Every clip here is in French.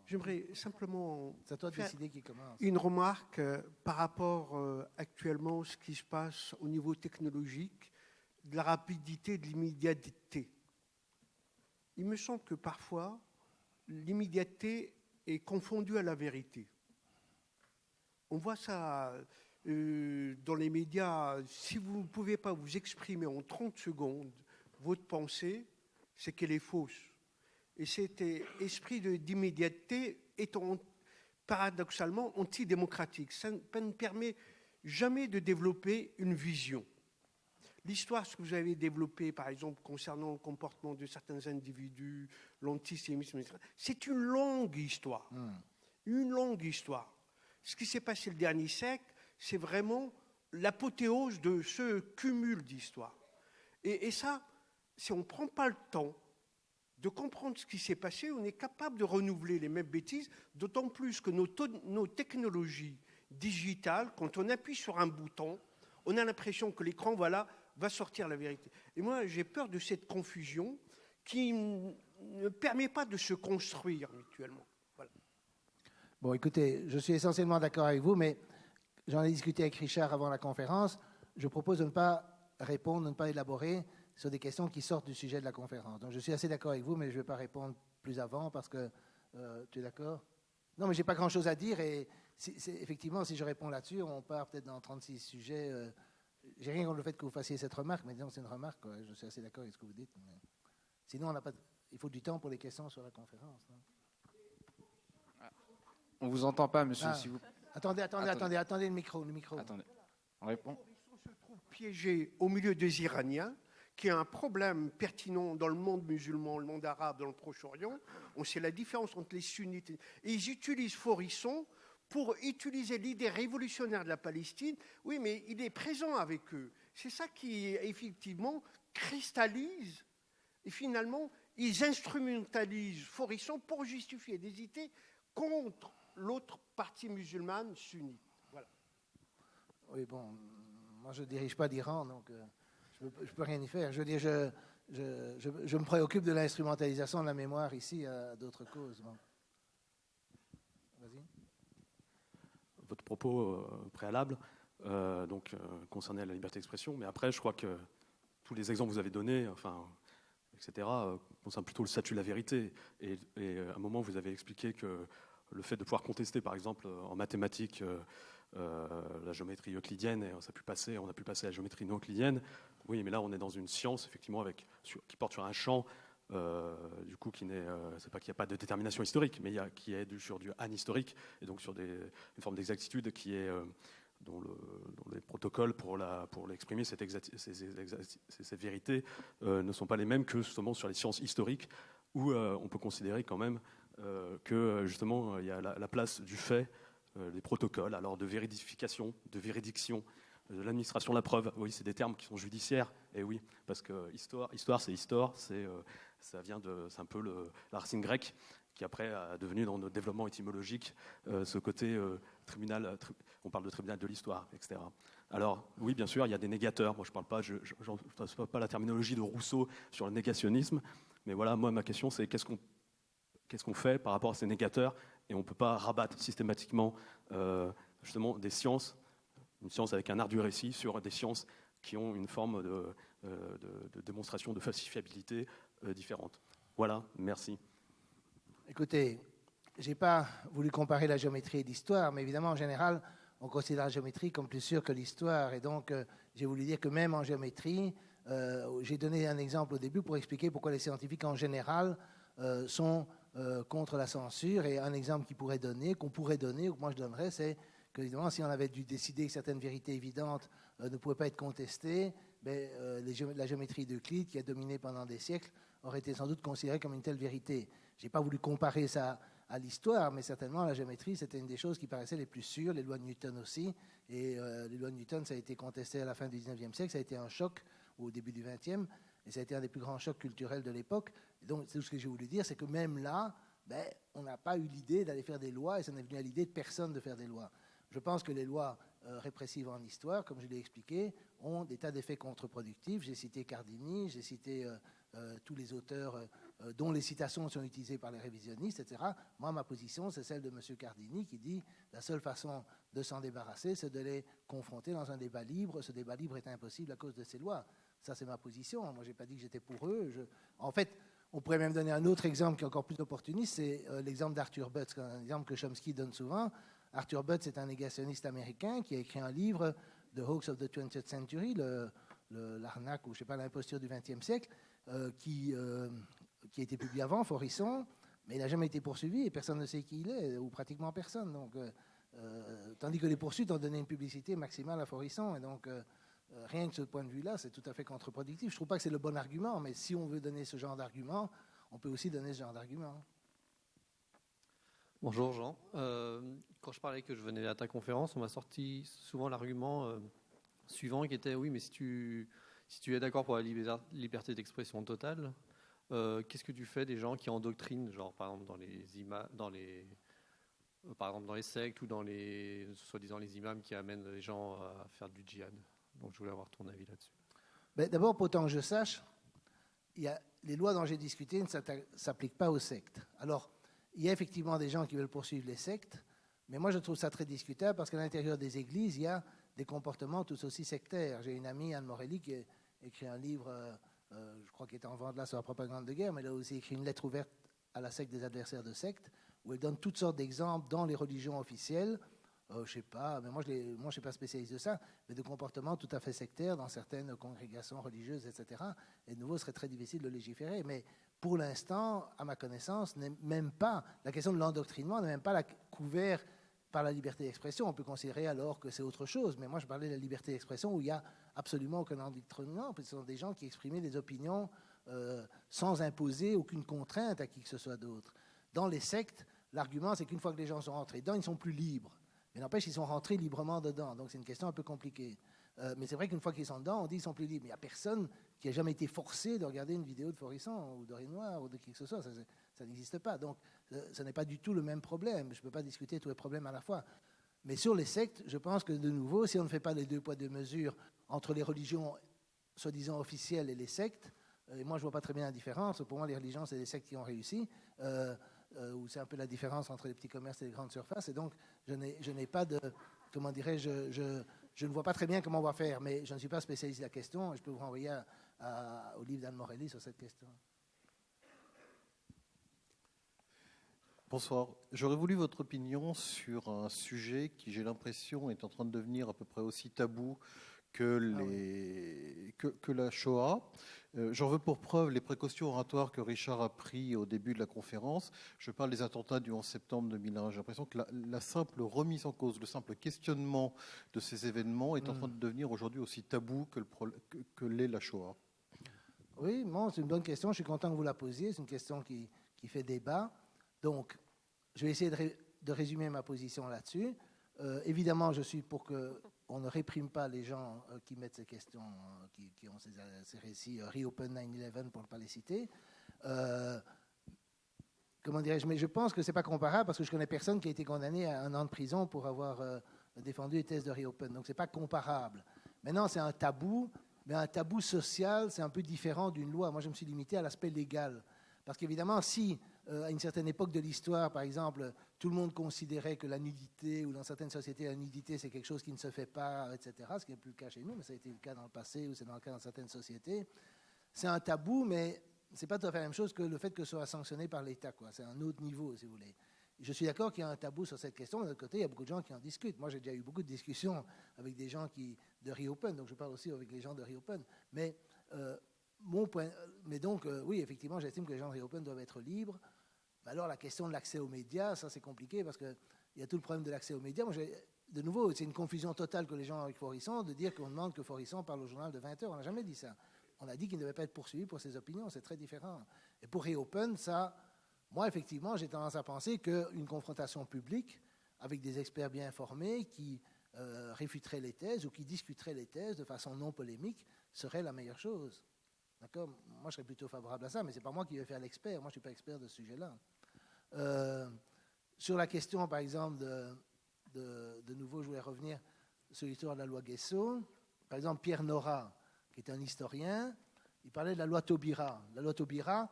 J'aimerais simplement C'est à toi de faire décider qui commence. une remarque par rapport actuellement à ce qui se passe au niveau technologique, de la rapidité, de l'immédiateté. Il me semble que parfois, l'immédiateté est confondue à la vérité. On voit ça dans les médias. Si vous ne pouvez pas vous exprimer en 30 secondes votre pensée, c'est qu'elle est fausse. Et cet esprit d'immédiateté est paradoxalement antidémocratique. Ça ne permet jamais de développer une vision. L'histoire, ce que vous avez développé, par exemple, concernant le comportement de certains individus, l'antisémitisme, etc., c'est une longue histoire. Une longue histoire. Ce qui s'est passé le dernier siècle, c'est vraiment l'apothéose de ce cumul d'histoires. Et ça, si on ne prend pas le temps de comprendre ce qui s'est passé, on est capable de renouveler les mêmes bêtises, d'autant plus que nos technologies digitales, quand on appuie sur un bouton, on a l'impression que l'écran, voilà, va sortir la vérité. Et moi, j'ai peur de cette confusion qui ne permet pas de se construire mutuellement. Voilà. Bon, écoutez, je suis essentiellement d'accord avec vous, mais j'en ai discuté avec Richard avant la conférence. Je propose de ne pas répondre, de ne pas élaborer sur des questions qui sortent du sujet de la conférence. Donc, je suis assez d'accord avec vous, mais je ne vais pas répondre plus avant parce que... tu es d'accord? Non, mais je n'ai pas grand-chose à dire et effectivement, si je réponds là-dessus, on part peut-être dans 36 sujets. J'ai rien contre le fait que vous fassiez cette remarque, mais disons c'est une remarque. Quoi. Je suis assez d'accord avec ce que vous dites. Mais... Sinon, il faut du temps pour les questions sur la conférence. Non? On ne vous entend pas, monsieur. Si vous... Attendez le micro. Attendez, on répond. On se trouve piégé au milieu des Iraniens, qui a un problème pertinent dans le monde musulman, le monde arabe, dans le Proche-Orient. On sait la différence entre les sunnites et ils utilisent Forisson pour utiliser l'idée révolutionnaire de la Palestine. Oui, mais il est présent avec eux. C'est ça qui, effectivement, cristallise. Et finalement, ils instrumentalisent Forisson pour justifier des idées contre l'autre partie musulmane sunnite. Voilà. Oui, bon, moi je ne dirige pas d'Iran, donc je ne peux rien y faire. Je veux dire, je me préoccupe de l'instrumentalisation de la mémoire ici à d'autres causes. Bon. Vas-y. Votre propos préalable concernait la liberté d'expression, mais après, je crois que tous les exemples que vous avez donnés, etc., concernent plutôt le statut de la vérité. Et à un moment, vous avez expliqué que le fait de pouvoir contester, par exemple, en mathématiques, la géométrie euclidienne, et on a pu passer à la géométrie non euclidienne. Oui, mais là, on est dans une science, effectivement, qui porte sur un champ, du coup, qui n'est, c'est pas qu'il n'y a pas de détermination historique, mais qui est sur du anhistorique, et donc sur une forme d'exactitude qui est dont les protocoles pour l'exprimer, cette vérité, ne sont pas les mêmes que justement sur les sciences historiques, où on peut considérer quand même que justement il y a la place du fait, des protocoles, alors de véridification, de véridiction, de l'administration de la preuve. Oui, c'est des termes qui sont judiciaires. Et oui, parce que histoire, c'est c'est un peu la racine grecque qui après a devenu dans notre développement étymologique ce côté tribunal. On parle de tribunal de l'histoire, etc. Alors oui, bien sûr, il y a des négateurs. Moi, je parle pas, je n'emploie pas la terminologie de Rousseau sur le négationnisme. Mais voilà, moi, ma question, c'est qu'est-ce qu'on fait par rapport à ces négateurs? Et on ne peut pas rabattre systématiquement justement des sciences, une science avec un art du récit, sur des sciences qui ont une forme de démonstration de falsifiabilité différente. Voilà, merci. Écoutez, je n'ai pas voulu comparer la géométrie et l'histoire, mais évidemment, en général, on considère la géométrie comme plus sûre que l'histoire. Et donc, j'ai voulu dire que même en géométrie, j'ai donné un exemple au début pour expliquer pourquoi les scientifiques en général sont contre la censure. Et un exemple qu'on pourrait donner, ou que moi je donnerais, c'est que, évidemment, si on avait dû décider que certaines vérités évidentes ne pouvaient pas être contestées, la géométrie d'Euclide, qui a dominé pendant des siècles, aurait été sans doute considérée comme une telle vérité. Je n'ai pas voulu comparer ça à l'histoire, mais certainement la géométrie, c'était une des choses qui paraissaient les plus sûres, les lois de Newton aussi. Et les lois de Newton, ça a été contesté à la fin du 19e siècle, ça a été un choc au début du 20e, et ça a été un des plus grands chocs culturels de l'époque. Et donc, c'est tout ce que j'ai voulu dire, c'est que même là, on n'a pas eu l'idée d'aller faire des lois, et ça n'est venu à l'idée de personne de faire des lois. Je pense que les lois répressives en histoire, comme je l'ai expliqué, ont des tas d'effets contre-productifs. J'ai cité Cardini, j'ai cité tous les auteurs dont les citations sont utilisées par les révisionnistes, etc. Moi, ma position, c'est celle de M. Cardini qui dit la seule façon de s'en débarrasser, c'est de les confronter dans un débat libre. Ce débat libre est impossible à cause de ces lois. Ça, c'est ma position. Moi, je n'ai pas dit que j'étais pour eux. En fait, on pourrait même donner un autre exemple qui est encore plus opportuniste, c'est l'exemple d'Arthur Butts, un exemple que Chomsky donne souvent. Arthur Butts est un négationniste américain qui a écrit un livre, The Hoax of the 20th Century, l'arnaque ou je sais pas l'imposture du XXe siècle, qui a été publié avant, Faurisson, mais il n'a jamais été poursuivi et personne ne sait qui il est, ou pratiquement personne. Donc, tandis que les poursuites ont donné une publicité maximale à Faurisson, et donc rien que ce point de vue-là, c'est tout à fait contre-productif. Je ne trouve pas que c'est le bon argument, mais si on veut donner ce genre d'argument, on peut aussi donner ce genre d'argument. Bonjour Jean. Quand je parlais que je venais à ta conférence, on m'a sorti souvent l'argument suivant qui était oui, mais si tu es d'accord pour la liberté d'expression totale, qu'est-ce que tu fais des gens qui endoctrinent, genre par exemple par exemple dans les sectes ou dans les soi-disant les imams qui amènent les gens à faire du djihad. Donc je voulais avoir ton avis là-dessus. Ben, d'abord, pour autant que je sache, les lois dont j'ai discuté ne s'appliquent pas aux sectes. Alors, il y a effectivement des gens qui veulent poursuivre les sectes, mais moi je trouve ça très discutable parce qu'à l'intérieur des églises, il y a des comportements tout aussi sectaires. J'ai une amie, Anne Morelli, qui a écrit un livre, je crois qu'il était en vente là sur la propagande de guerre, mais elle a aussi écrit une lettre ouverte à la secte des adversaires de sectes, où elle donne toutes sortes d'exemples dans les religions officielles, je ne sais pas, mais moi je ne suis pas spécialiste de ça, mais de comportements tout à fait sectaires dans certaines congrégations religieuses, etc. Et de nouveau, ce serait très difficile de légiférer, mais pour l'instant, à ma connaissance, la question de l'endoctrinement n'est même pas couverte par la liberté d'expression. On peut considérer alors que c'est autre chose, mais moi je parlais de la liberté d'expression où il n'y a absolument aucun endoctrinement, parce que ce sont des gens qui exprimaient des opinions sans imposer aucune contrainte à qui que ce soit d'autre. Dans les sectes, l'argument c'est qu'une fois que les gens sont rentrés dedans, ils ne sont plus libres. Mais n'empêche, ils sont rentrés librement dedans, donc c'est une question un peu compliquée. Mais c'est vrai qu'une fois qu'ils sont dedans, on dit qu'ils sont plus libres. Mais il n'y a personne qui a jamais été forcé de regarder une vidéo de Faurisson ou de Renoir ou de qui que ce soit. Ça n'existe pas. Donc, ce n'est pas du tout le même problème. Je ne peux pas discuter tous les problèmes à la fois. Mais sur les sectes, je pense que, de nouveau, si on ne fait pas les deux poids, deux mesures entre les religions soi-disant officielles et les sectes, et moi, je ne vois pas très bien la différence. Pour moi, les religions, c'est des sectes qui ont réussi, où c'est un peu la différence entre les petits commerces et les grandes surfaces. Et donc, je n'ai pas de... Comment dirais-je je ne vois pas très bien comment on va faire, mais je ne suis pas spécialiste de la question. Je peux vous renvoyer au livre d'Anne Morelli sur cette question. Bonsoir. J'aurais voulu votre opinion sur un sujet qui, j'ai l'impression, est en train de devenir à peu près aussi tabou que la Shoah. J'en veux pour preuve les précautions oratoires que Richard a prises au début de la conférence. Je parle des attentats du 11 septembre 2001. J'ai l'impression que la simple remise en cause, le simple questionnement de ces événements est en train de devenir aujourd'hui aussi tabou que l'est la Shoah. Oui, bon, c'est une bonne question. Je suis content que vous la posiez. C'est une question qui fait débat. Donc, je vais essayer de résumer ma position là-dessus. Évidemment, je suis pour qu'on ne réprime pas les gens qui mettent ces questions, qui ont ces récits Reopen 9/11 pour ne pas les citer. Comment dirais-je? Mais je pense que ce n'est pas comparable parce que je connais personne qui a été condamné à 1 an de prison pour avoir défendu les thèses de Reopen. Donc, ce n'est pas comparable. Maintenant, c'est un tabou, mais un tabou social, c'est un peu différent d'une loi. Moi, je me suis limité à l'aspect légal. Parce qu'évidemment, si à une certaine époque de l'histoire, par exemple, tout le monde considérait que la nudité, ou dans certaines sociétés, la nudité, c'est quelque chose qui ne se fait pas, etc., ce qui n'est plus le cas chez nous, mais ça a été le cas dans le passé, ou c'est le cas dans certaines sociétés, c'est un tabou, mais ce n'est pas tout à fait la même chose que le fait que ce soit sanctionné par l'État, quoi. C'est un autre niveau, si vous voulez. Je suis d'accord qu'il y a un tabou sur cette question, de l'autre côté, il y a beaucoup de gens qui en discutent. Moi, j'ai déjà eu beaucoup de discussions avec des gens de Reopen, donc je parle aussi avec les gens de Reopen, mais... oui, effectivement, j'estime que les gens de Reopen doivent être libres. Mais alors, la question de l'accès aux médias, ça, c'est compliqué parce qu'il y a tout le problème de l'accès aux médias. Moi, de nouveau, c'est une confusion totale que les gens ont avec Faurisson de dire qu'on demande que Faurisson parle au journal de 20 heures. On n'a jamais dit ça. On a dit qu'il ne devait pas être poursuivi pour ses opinions. C'est très différent. Et pour Reopen, ça, moi, effectivement, j'ai tendance à penser qu'une confrontation publique avec des experts bien informés qui réfuteraient les thèses ou qui discuteraient les thèses de façon non polémique serait la meilleure chose. D'accord ? Moi, je serais plutôt favorable à ça, mais ce n'est pas moi qui vais faire l'expert. Moi, je ne suis pas expert de ce sujet-là. Sur la question, par exemple, de nouveau, je voulais revenir sur l'histoire de la loi Guesso. Par exemple, Pierre Nora, qui est un historien, il parlait de la loi Taubira. La loi Taubira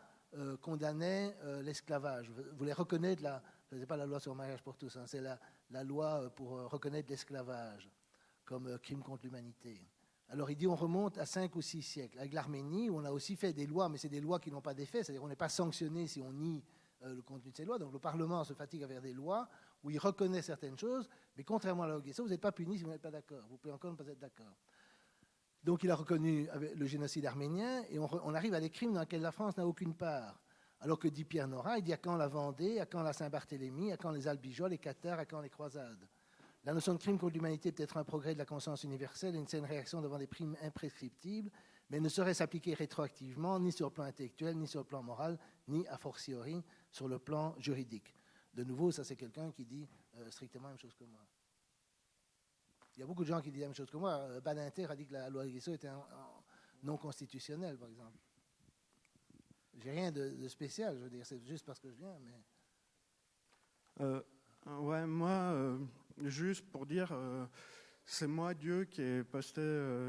condamnait l'esclavage. Vous voulez reconnaître ce n'est pas la loi sur le mariage pour tous, hein, c'est la loi pour reconnaître l'esclavage comme crime contre l'humanité. Alors il dit on remonte à 5 ou 6 siècles. Avec l'Arménie, on a aussi fait des lois, mais c'est des lois qui n'ont pas d'effet, c'est-à-dire qu'on n'est pas sanctionné si on nie le contenu de ces lois. Donc le Parlement se fatigue à faire des lois où il reconnaît certaines choses, mais contrairement à la loi Guesso, vous n'êtes pas puni si vous n'êtes pas d'accord. Vous pouvez encore ne pas être d'accord. Donc il a reconnu le génocide arménien, et on arrive à des crimes dans lesquels la France n'a aucune part. Alors que dit Pierre Nora, il dit à quand la Vendée, à quand la Saint-Barthélemy, à quand les Albigeois, les Cathares, à quand les croisades. La notion de crime contre l'humanité peut être un progrès de la conscience universelle et une saine réaction devant des crimes imprescriptibles, mais ne saurait s'appliquer rétroactivement, ni sur le plan intellectuel, ni sur le plan moral, ni a fortiori sur le plan juridique. De nouveau, ça c'est quelqu'un qui dit strictement la même chose que moi. Il y a beaucoup de gens qui disent la même chose que moi. Badinter a dit que la loi Guesso était non constitutionnelle, par exemple. J'ai rien de spécial, je veux dire, c'est juste parce que je viens, mais... Ouais, moi, juste pour dire, c'est moi, Dieu, qui ai posté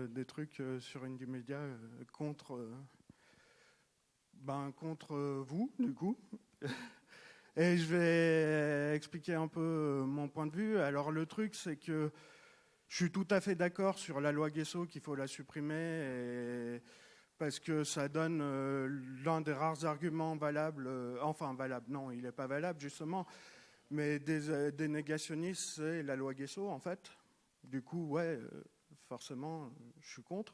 des trucs sur Indymedia contre vous, du coup. Et je vais expliquer un peu mon point de vue. Alors, le truc, c'est que je suis tout à fait d'accord sur la loi Guesso qu'il faut la supprimer parce que ça donne l'un des rares arguments valables, non, il n'est pas valable justement, mais des négationnistes, c'est la loi Guesso en fait. Du coup, ouais, forcément, je suis contre,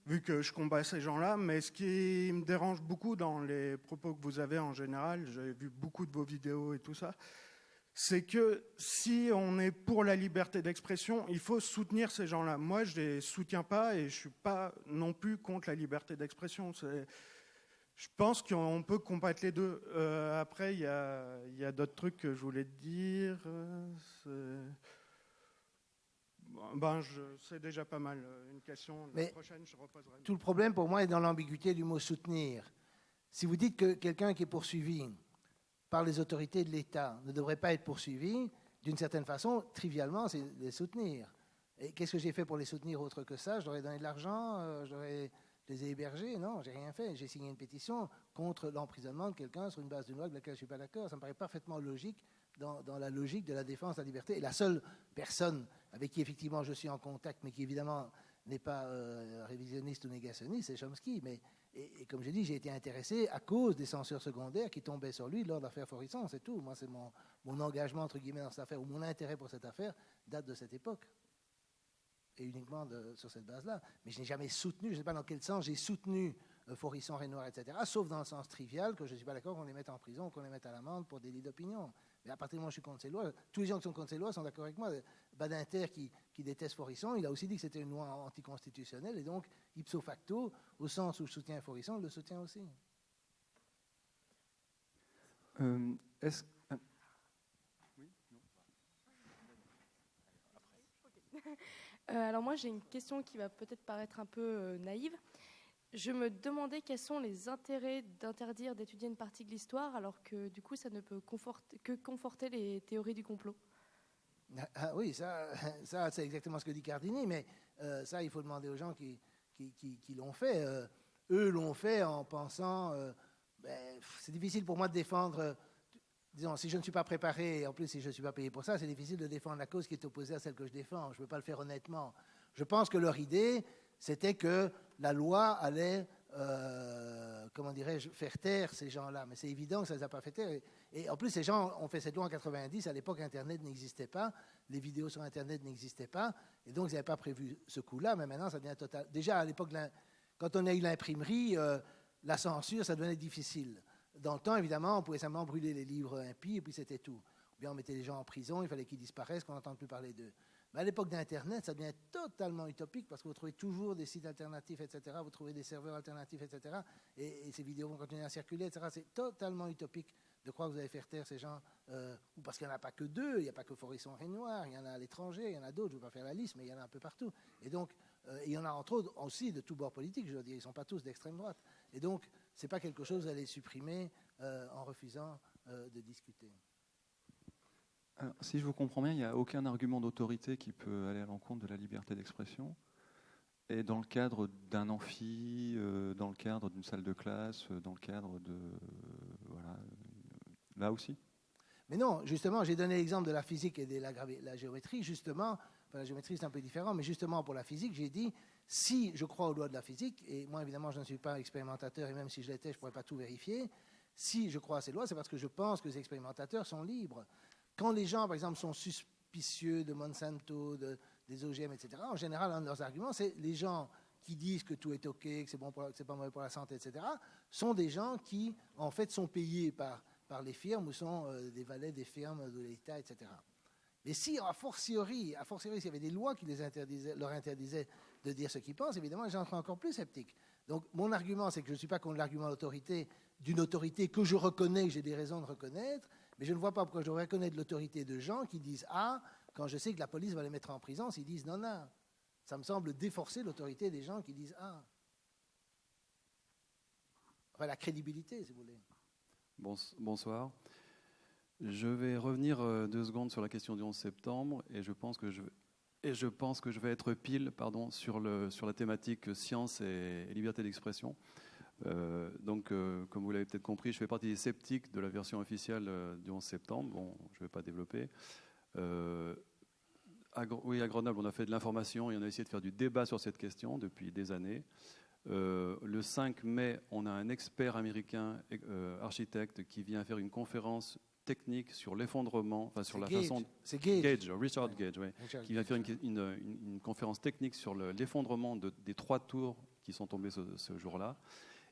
vu que je combats ces gens-là. Mais ce qui me dérange beaucoup dans les propos que vous avez en général, j'ai vu beaucoup de vos vidéos et tout ça, c'est que si on est pour la liberté d'expression, il faut soutenir ces gens-là. Moi, je ne les soutiens pas et je ne suis pas non plus contre la liberté d'expression. Je pense qu'on peut combattre les deux. Après, il y a d'autres trucs que je voulais dire. C'est déjà pas mal. Une question. La prochaine, je reposerai. Tout le problème pour moi est dans l'ambiguïté du mot soutenir. Si vous dites que quelqu'un qui est poursuivi par les autorités de l'État ne devrait pas être poursuivi, d'une certaine façon, trivialement, c'est les soutenir. Et qu'est-ce que j'ai fait pour les soutenir autre que ça? Je leur ai donné de l'argent, je les ai hébergés? Non, j'ai rien fait. J'ai signé une pétition contre l'emprisonnement de quelqu'un sur une base d'une loi avec laquelle je ne suis pas d'accord. Ça me paraît parfaitement logique dans la logique de la défense de la liberté. Et la seule personne avec qui effectivement je suis en contact, mais qui évidemment n'est pas révisionniste ou négationniste, c'est Chomsky. Et comme j'ai dit, j'ai été intéressé à cause des censures secondaires qui tombaient sur lui lors de l'affaire Forisson, c'est tout. Moi, c'est mon engagement, entre guillemets, dans cette affaire, ou mon intérêt pour cette affaire, date de cette époque. Et uniquement sur cette base-là. Mais je n'ai jamais soutenu, je ne sais pas dans quel sens j'ai soutenu Forisson, Renoir, etc., sauf dans le sens trivial que je ne suis pas d'accord qu'on les mette en prison, qu'on les mette à l'amende pour délit d'opinion. Mais à partir du moment où je suis contre ces lois, tous les gens qui sont contre ces lois sont d'accord avec moi. Badinter, qui déteste Forisson, il a aussi dit que c'était une loi anticonstitutionnelle, et donc, ipso facto, au sens où je soutiens Forisson, il le soutient aussi. Est-ce... Oui, alors moi, j'ai une question qui va peut-être paraître un peu naïve. Je me demandais quels sont les intérêts d'interdire d'étudier une partie de l'histoire alors que du coup ça ne peut que conforter les théories du complot. Ah oui, ça c'est exactement ce que dit Cardini, mais ça il faut demander aux gens qui l'ont fait. Eux l'ont fait en pensant, c'est difficile pour moi de défendre, disons, si je ne suis pas préparé, et en plus si je ne suis pas payé pour ça, c'est difficile de défendre la cause qui est opposée à celle que je défends. Je ne peux pas le faire honnêtement. Je pense que leur idée, c'était que la loi allait, comment dirais-je, faire taire ces gens-là. Mais c'est évident que ça ne les a pas fait taire. Et en plus, ces gens ont fait cette loi en 90. À l'époque, Internet n'existait pas. Les vidéos sur Internet n'existaient pas. Et donc, ils n'avaient pas prévu ce coup-là. Mais maintenant, ça devient total. Déjà, à l'époque, quand on a eu l'imprimerie, la censure, ça devenait difficile. Dans le temps, évidemment, on pouvait simplement brûler les livres impies et puis c'était tout. Ou bien on mettait les gens en prison, il fallait qu'ils disparaissent, qu'on n'entende plus parler d'eux. Mais à l'époque d'Internet, ça devient totalement utopique parce que vous trouvez toujours des sites alternatifs, etc. Vous trouvez des serveurs alternatifs, etc. Et ces vidéos vont continuer à circuler, etc. C'est totalement utopique de croire que vous allez faire taire ces gens. Ou parce qu'il n'y en a pas que deux, il n'y a pas que Forisson Renoir, il y en a à l'étranger, il y en a d'autres, je ne vais pas faire la liste, mais il y en a un peu partout. Et donc, il y en a entre autres aussi de tous bords politiques, je veux dire, ils ne sont pas tous d'extrême droite. Et donc, ce n'est pas quelque chose à les supprimer en refusant de discuter. Alors, si je vous comprends bien, il n'y a aucun argument d'autorité qui peut aller à l'encontre de la liberté d'expression. Et dans le cadre d'un amphi, dans le cadre d'une salle de classe, dans le cadre de... voilà, là aussi. Mais non, justement, j'ai donné l'exemple de la physique et de la géométrie, justement. Enfin, la géométrie, c'est un peu différent, mais justement, pour la physique, j'ai dit, si je crois aux lois de la physique, et moi, évidemment, je ne suis pas expérimentateur, et même si je l'étais, je ne pourrais pas tout vérifier, si je crois à ces lois, c'est parce que je pense que les expérimentateurs sont libres. Quand les gens, par exemple, sont suspicieux de Monsanto, des OGM, etc., en général, un de leurs arguments, c'est les gens qui disent que tout est OK, que c'est bon, que c'est pas mauvais pour la santé, etc., sont des gens qui, en fait, sont payés par les firmes ou sont des valets des firmes de l'État, etc. Mais si, a fortiori, s'il y avait des lois qui leur interdisaient de dire ce qu'ils pensent, évidemment, les gens seraient encore plus sceptiques. Donc, mon argument, c'est que je ne suis pas contre l'argument d'autorité d'une autorité que je reconnais, que j'ai des raisons de reconnaître, mais je ne vois pas pourquoi je devrais reconnaître l'autorité de gens qui disent « Ah », quand je sais que la police va les mettre en prison, s'ils disent « Non, non ». Ça me semble déforcer l'autorité des gens qui disent « Ah ». Enfin, la crédibilité, si vous voulez. Bonsoir. Je vais revenir 2 secondes sur la question du 11 septembre et je pense que je vais être pile sur la thématique science et liberté d'expression. Donc, comme vous l'avez peut-être compris, je fais partie des sceptiques de la version officielle du 11 septembre. Bon, je ne vais pas développer. Oui, à Grenoble, on a fait de l'information et on a essayé de faire du débat sur cette question depuis des années. Le 5 mai, on a un expert américain, architecte, qui vient faire une conférence technique sur l'effondrement, enfin sur la façon... C'est Gage. Richard Gage, oui. Qui vient faire une conférence technique sur l'effondrement des 3 tours qui sont tombées ce jour-là.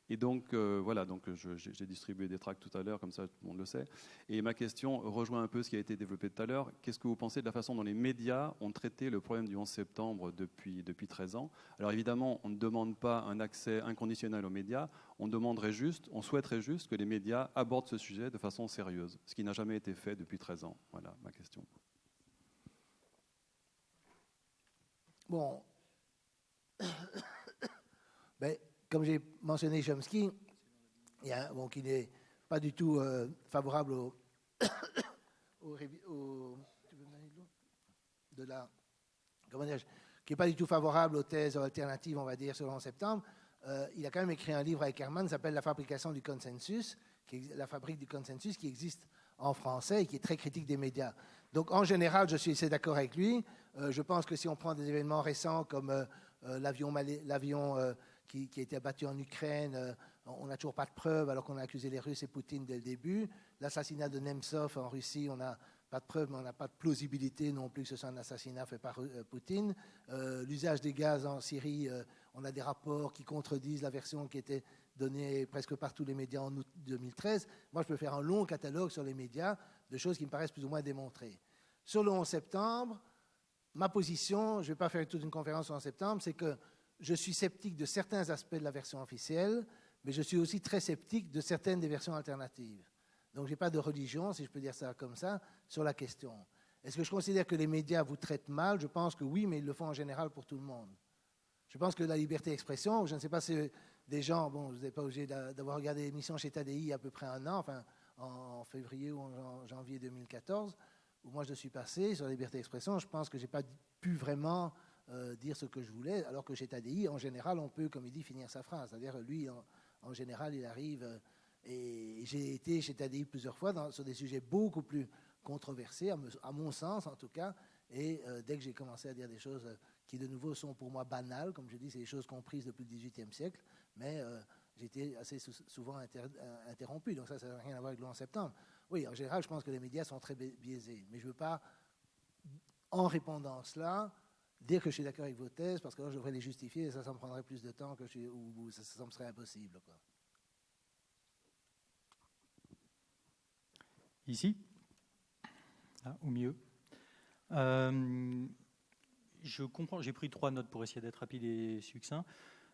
Et donc, voilà, donc j'ai distribué des tracts tout à l'heure, comme ça tout le monde le sait. Et ma question rejoint un peu ce qui a été développé tout à l'heure. Qu'est-ce que vous pensez de la façon dont les médias ont traité le problème du 11 septembre depuis 13 ans? Alors évidemment, on ne demande pas un accès inconditionnel aux médias, on souhaiterait juste que les médias abordent ce sujet de façon sérieuse, ce qui n'a jamais été fait depuis 13 ans. Voilà ma question. Bon. Ben, comme j'ai mentionné Chomsky, qui n'est pas du tout favorable qui n'est pas du tout favorable aux thèses alternatives, on va dire, sur le 11 septembre. Il a quand même écrit un livre avec Herman qui s'appelle La fabrication du consensus, la fabrique du consensus, qui existe en français et qui est très critique des médias. Donc, en général, je suis assez d'accord avec lui. Je pense que si on prend des événements récents comme l'avion qui a été abattu en Ukraine, on n'a toujours pas de preuves alors qu'on a accusé les Russes et Poutine dès le début. L'assassinat de Nemtsov en Russie, on n'a pas de preuves, mais on n'a pas de plausibilité non plus que ce soit un assassinat fait par Poutine. L'usage des gaz en Syrie, on a des rapports qui contredisent la version qui était donnée presque par tous les médias en août 2013. Moi, je peux faire un long catalogue sur les médias de choses qui me paraissent plus ou moins démontrées. Sur le 11 septembre, ma position, je ne vais pas faire toute une conférence sur le 11 septembre, c'est que je suis sceptique de certains aspects de la version officielle, mais je suis aussi très sceptique de certaines des versions alternatives. Donc, je n'ai pas de religion, si je peux dire ça comme ça, sur la question. Est-ce que je considère que les médias vous traitent mal? Je pense que oui, mais ils le font en général pour tout le monde. Je pense que la liberté d'expression, je ne sais pas si des gens, bon, vous n'êtes pas obligé d'avoir regardé l'émission chez TADI il y a à peu près 1 an, enfin en février ou en janvier 2014, où moi je suis passé sur la liberté d'expression. Je pense que je n'ai pas pu vraiment dire ce que je voulais, alors que chez TADI, en général, on peut, comme il dit, finir sa phrase. C'est-à-dire, lui, en général, il arrive... et j'ai été chez TADI plusieurs fois sur des sujets beaucoup plus controversés, à mon sens en tout cas, et dès que j'ai commencé à dire des choses qui, de nouveau, sont pour moi banales, comme je dis, c'est des choses comprises depuis le XVIIIe siècle, mais j'ai été assez souvent interrompu, donc ça n'a rien à voir avec le 11 septembre. Oui, en général, je pense que les médias sont très biaisés, mais je ne veux pas, en répondant à cela, dire que je suis d'accord avec vos thèses, parce que là, je devrais les justifier, et ça me prendrait plus de temps, ou ça me serait impossible, quoi. Ici, au milieu. Je comprends, j'ai pris 3 notes pour essayer d'être rapide et succinct.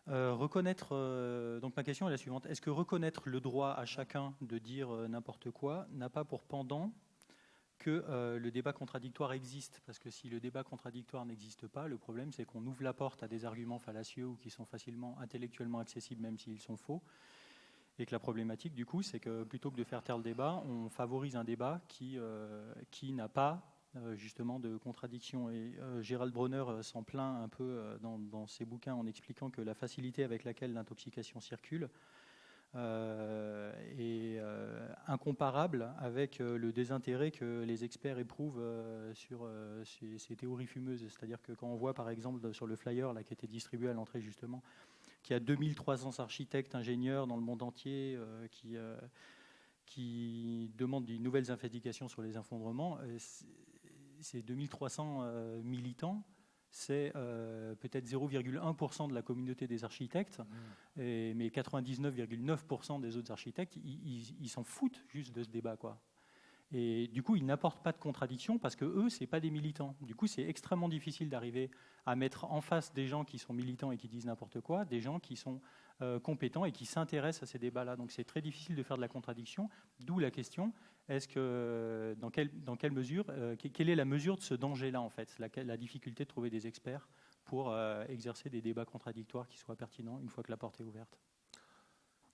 Donc ma question est la suivante. Est-ce que reconnaître le droit à chacun de dire n'importe quoi n'a pas pour pendant que le débat contradictoire existe? Parce que si le débat contradictoire n'existe pas, le problème c'est qu'on ouvre la porte à des arguments fallacieux ou qui sont facilement intellectuellement accessibles même s'ils sont faux. Et que la problématique, du coup, c'est que plutôt que de faire taire le débat, on favorise un débat qui n'a pas justement de contradiction. Et Gérald Bronner s'en plaint un peu dans ses bouquins en expliquant que la facilité avec laquelle l'intoxication circule est incomparable avec le désintérêt que les experts éprouvent sur ces théories fumeuses. C'est-à-dire que quand on voit par exemple sur le flyer là, qui a été distribué à l'entrée justement, qu'il y a 2300 architectes, ingénieurs dans le monde entier qui demandent de nouvelles investigations sur les effondrements, ces 2300 militants, c'est peut-être 0,1% de la communauté des architectes, mais 99,9% des autres architectes, ils s'en foutent juste de ce débat, quoi. Et du coup, ils n'apportent pas de contradiction parce que eux, c'est pas des militants. Du coup, c'est extrêmement difficile d'arriver à mettre en face des gens qui sont militants et qui disent n'importe quoi, des gens qui sont compétents et qui s'intéressent à ces débats-là. Donc, c'est très difficile de faire de la contradiction. D'où la question est-ce que dans quelle mesure, quelle est la mesure de ce danger-là en fait, la difficulté de trouver des experts pour exercer des débats contradictoires qui soient pertinents une fois que la porte est ouverte.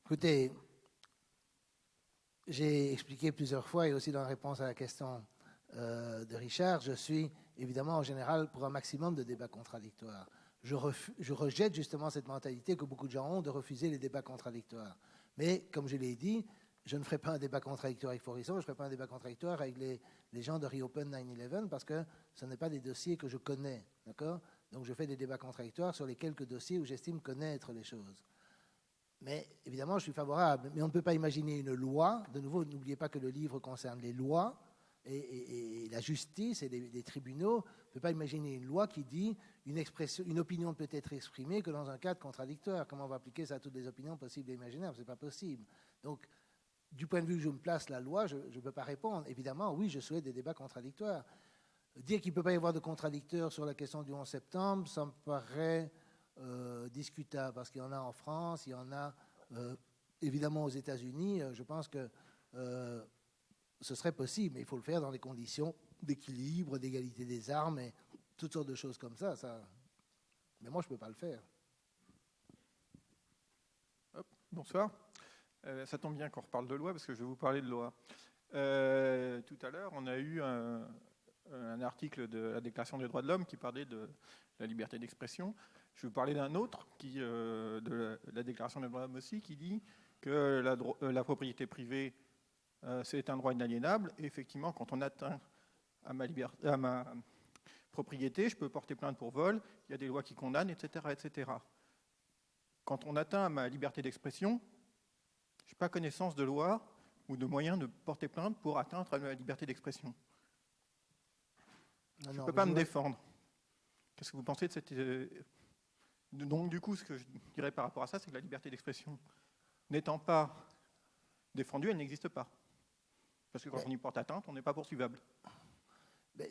Écoutez. J'ai expliqué plusieurs fois, et aussi dans la réponse à la question de Richard, je suis évidemment en général pour un maximum de débats contradictoires. Je rejette justement cette mentalité que beaucoup de gens ont de refuser les débats contradictoires. Mais comme je l'ai dit, je ne ferai pas un débat contradictoire avec Faurisson, je ne ferai pas un débat contradictoire avec les gens de Reopen 9/11 parce que ce n'est pas des dossiers que je connais. D'accord ? Donc je fais des débats contradictoires sur les quelques dossiers où j'estime connaître les choses. Mais évidemment, je suis favorable. Mais on ne peut pas imaginer une loi. De nouveau, n'oubliez pas que le livre concerne les lois et la justice et les tribunaux. On ne peut pas imaginer une loi qui dit une opinion ne peut être exprimée que dans un cadre contradictoire. Comment on va appliquer ça à toutes les opinions possibles et imaginables ? Ce n'est pas possible. Donc, du point de vue où je me place la loi, je ne peux pas répondre. Évidemment, oui, je souhaite des débats contradictoires. Dire qu'il ne peut pas y avoir de contradicteurs sur la question du 11 septembre, ça me paraît discutable, parce qu'il y en a en France, il y en a évidemment aux États-Unis. Je pense que ce serait possible, mais il faut le faire dans les conditions d'équilibre, d'égalité des armes et toutes sortes de choses comme ça. Mais moi, je ne peux pas le faire. Hop, bonsoir. Ça tombe bien qu'on reparle de loi, parce que je vais vous parler de loi. Tout à l'heure, on a eu un article de la Déclaration des droits de l'homme qui parlait de la liberté d'expression. Je vais vous parler d'un autre, de la Déclaration des droits de l'homme aussi, qui dit que la propriété privée, c'est un droit inaliénable. Et effectivement, quand on atteint à ma propriété, je peux porter plainte pour vol, il y a des lois qui condamnent, etc., etc. Quand on atteint à ma liberté d'expression, je n'ai pas connaissance de loi ou de moyens de porter plainte pour atteindre à ma liberté d'expression. Je ne peux pas me défendre. Qu'est-ce que vous pensez de cette... Donc, du coup, ce que je dirais par rapport à ça, c'est que la liberté d'expression, n'étant pas défendue, elle n'existe pas. Parce que quand on y porte atteinte, on n'est pas poursuivable.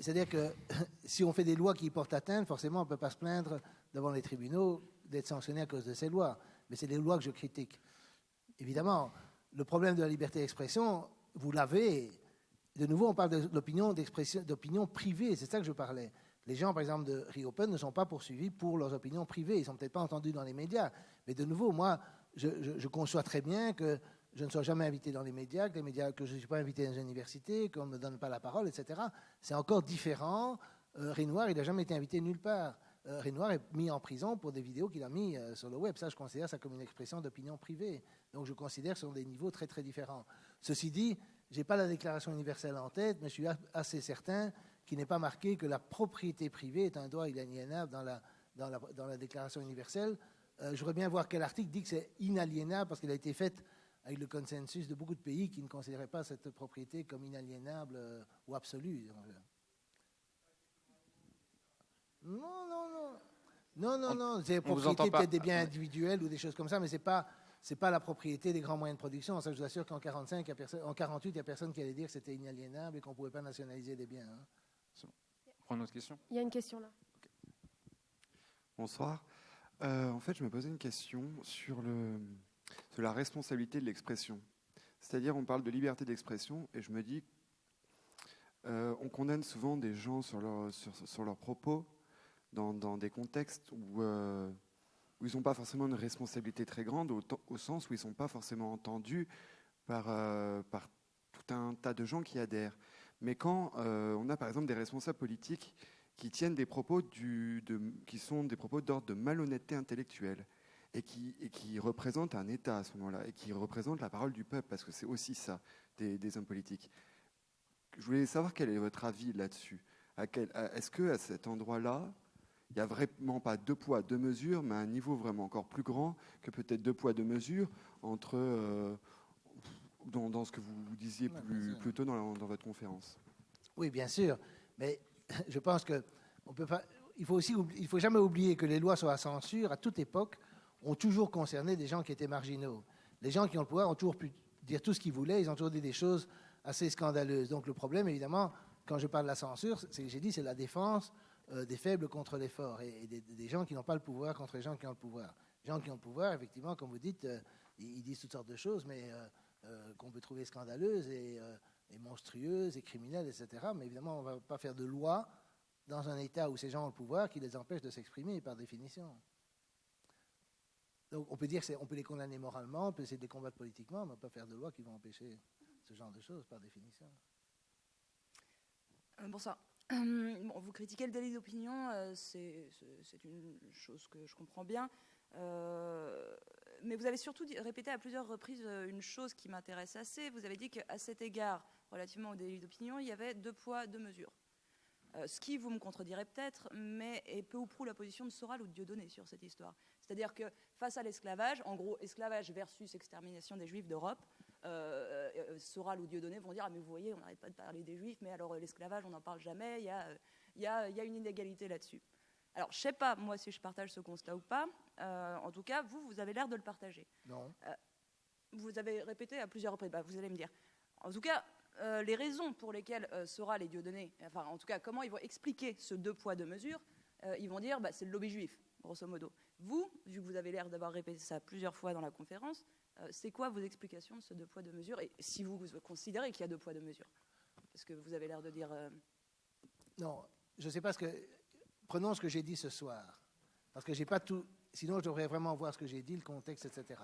C'est-à-dire que si on fait des lois qui y portent atteinte, forcément, on ne peut pas se plaindre devant les tribunaux d'être sanctionné à cause de ces lois. Mais c'est les lois que je critique. Évidemment, le problème de la liberté d'expression, vous l'avez. De nouveau, on parle de l'opinion d'expression, d'opinion privée. C'est ça que je parlais. Les gens, par exemple, de Reopen ne sont pas poursuivis pour leurs opinions privées. Ils ne sont peut-être pas entendus dans les médias. Mais de nouveau, moi, je conçois très bien que je ne sois jamais invité dans les médias, que je ne suis pas invité dans les universités, qu'on ne me donne pas la parole, etc. C'est encore différent. Renoir, il n'a jamais été invité nulle part. Renoir est mis en prison pour des vidéos qu'il a mis sur le web. Ça, je considère ça comme une expression d'opinion privée. Donc, je considère que ce sont des niveaux très, très différents. Ceci dit, je n'ai pas la Déclaration universelle en tête, mais je suis assez certain qu'il n'est pas marqué que la propriété privée est un droit inaliénable dans la Déclaration universelle. Je voudrais bien voir quel article dit que c'est inaliénable, parce qu'il a été fait avec le consensus de beaucoup de pays qui ne considéraient pas cette propriété comme inaliénable ou absolue. Non. C'est la propriété peut-être des biens individuels ou des choses comme ça, mais c'est pas la propriété des grands moyens de production. Ça, je vous assure qu'en 1948, il n'y a personne qui allait dire que c'était inaliénable et qu'on ne pouvait pas nationaliser des biens. Hein. On prend une autre question. Il y a une question là. Okay. Bonsoir. En fait, je me posais une question sur la responsabilité de l'expression. C'est-à-dire, on parle de liberté d'expression et je me dis, on condamne souvent des gens sur leurs propos dans des contextes où où ils n'ont pas forcément une responsabilité très grande, au sens où ils ne sont pas forcément entendus par tout un tas de gens qui adhèrent. Mais quand on a par exemple des responsables politiques qui tiennent des propos qui sont des propos d'ordre de malhonnêteté intellectuelle et qui représentent un État à ce moment-là, et qui représentent la parole du peuple, parce que c'est aussi ça, des hommes politiques. Je voulais savoir quel est votre avis là-dessus. Est-ce qu'à cet endroit-là, il n'y a vraiment pas deux poids, deux mesures, mais à un niveau vraiment encore plus grand que peut-être deux poids, deux mesures entre, dans ce que vous disiez plus tôt dans votre conférence? Oui, bien sûr. Mais je pense que on peut pas, il faut jamais oublier que les lois sur la censure, à toute époque, ont toujours concerné des gens qui étaient marginaux. Les gens qui ont le pouvoir ont toujours pu dire tout ce qu'ils voulaient, ils ont toujours dit des choses assez scandaleuses. Donc le problème, évidemment, quand je parle de la censure, c'est la défense des faibles contre les forts, et des gens qui n'ont pas le pouvoir contre les gens qui ont le pouvoir. Les gens qui ont le pouvoir, effectivement, comme vous dites, ils disent toutes sortes de choses, mais qu'on peut trouver scandaleuses et monstrueuses et criminelles, etc. Mais évidemment, on ne va pas faire de loi dans un État où ces gens ont le pouvoir qui les empêche de s'exprimer par définition. Donc on peut dire on peut les condamner moralement, on peut essayer de les combattre politiquement, mais on ne peut pas faire de loi qui vont empêcher ce genre de choses par définition. Bonsoir. Bon, vous critiquez le délit d'opinion, c'est une chose que je comprends bien. Mais vous avez surtout répété à plusieurs reprises une chose qui m'intéresse assez. Vous avez dit qu'à cet égard, relativement au délit d'opinion, il y avait deux poids, deux mesures. Ce qui, vous me contredirez peut-être, mais est peu ou prou la position de Soral ou de Dieudonné sur cette histoire. C'est-à-dire que face à l'esclavage, en gros, esclavage versus extermination des Juifs d'Europe, Soral ou Dieudonné vont dire « Ah mais vous voyez, on n'arrête pas de parler des Juifs, mais alors l'esclavage, on n'en parle jamais, il y a une inégalité là-dessus. » Alors, je ne sais pas, moi, si je partage ce constat ou pas. En tout cas, vous avez l'air de le partager. Non. Vous avez répété à plusieurs reprises. Vous allez me dire. En tout cas, les raisons pour lesquelles Soral et Dieudonné, enfin, en tout cas, comment ils vont expliquer ce deux poids, deux mesures, ils vont dire c'est le lobby juif, grosso modo. Vous, vu que vous avez l'air d'avoir répété ça plusieurs fois dans la conférence, c'est quoi vos explications de ce deux poids, deux mesures? Et si vous considérez qu'il y a deux poids, deux mesures? Parce que vous avez l'air de dire... Non, je ne sais pas ce que... Prenons ce que j'ai dit ce soir, parce que j'ai pas tout. Sinon, je devrais vraiment voir ce que j'ai dit, le contexte, etc.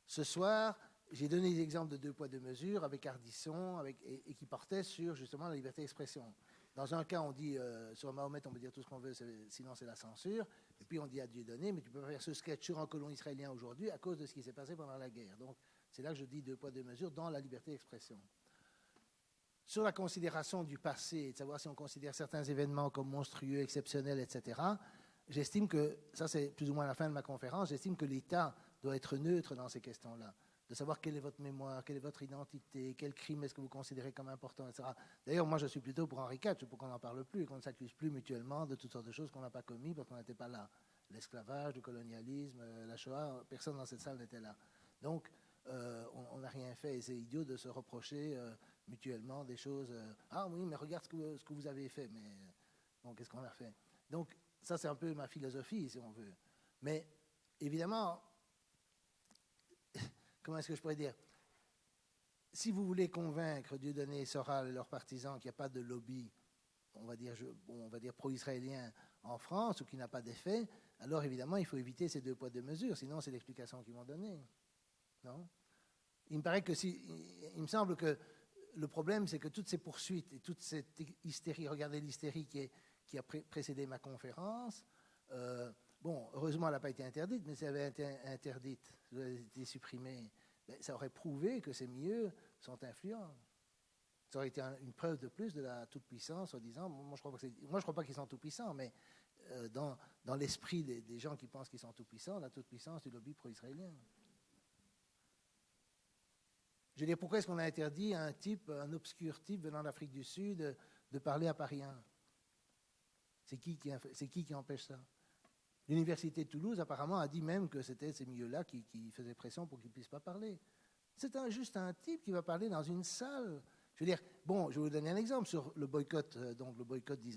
Ce soir, j'ai donné des exemples de deux poids, deux mesures avec Ardisson, et qui portaient sur justement la liberté d'expression. Dans un cas, on dit sur Mahomet, on peut dire tout ce qu'on veut, sinon c'est la censure. Et puis on dit à Dieudonné, mais tu peux pas faire ce sketch sur un colon israélien aujourd'hui à cause de ce qui s'est passé pendant la guerre. Donc c'est là que je dis deux poids, deux mesures dans la liberté d'expression. Sur la considération du passé, de savoir si on considère certains événements comme monstrueux, exceptionnels, etc., j'estime que, ça c'est plus ou moins la fin de ma conférence, j'estime que l'État doit être neutre dans ces questions-là, de savoir quelle est votre mémoire, quelle est votre identité, quel crime est-ce que vous considérez comme important, etc. D'ailleurs, moi je suis plutôt pour Henri IV, pour qu'on n'en parle plus, qu'on ne s'accuse plus mutuellement de toutes sortes de choses qu'on n'a pas commises parce qu'on n'était pas là. L'esclavage, le colonialisme, la Shoah, personne dans cette salle n'était là. Donc, on n'a rien fait et c'est idiot de se reprocher mutuellement des choses. Ah oui, mais regarde ce que vous avez fait. Mais bon, qu'est-ce qu'on a fait? Donc, ça, c'est un peu ma philosophie, si on veut. Mais évidemment, comment est-ce que je pourrais dire? Si vous voulez convaincre Dieudonné, Soral et leurs partisans qu'il n'y a pas de lobby, on va dire pro-israélien en France ou qu'il n'a pas d'effet, alors évidemment, il faut éviter ces deux poids, deux mesures. Sinon, c'est l'explication qu'ils vont donner. Non? Il me semble que le problème, c'est que toutes ces poursuites et toute cette hystérie, regardez l'hystérie qui a précédé ma conférence, bon, heureusement, elle n'a pas été interdite, mais si elle avait été interdite, si elle avait été supprimée, ça aurait prouvé que ces milieux sont influents. Ça aurait été une preuve de plus de la toute-puissance, en disant, moi je ne crois pas qu'ils sont tout-puissants, mais dans l'esprit des gens qui pensent qu'ils sont tout-puissants, la toute-puissance du lobby pro-israélien. Je veux dire, pourquoi est-ce qu'on a interdit à un obscur type venant d'Afrique du Sud de parler à Paris 1? C'est qui empêche ça? L'Université de Toulouse, apparemment, a dit même que c'était ces milieux-là qui faisaient pression pour qu'ils ne puissent pas parler. C'est juste un type qui va parler dans une salle. Je veux dire, bon, je vais vous donner un exemple sur le boycott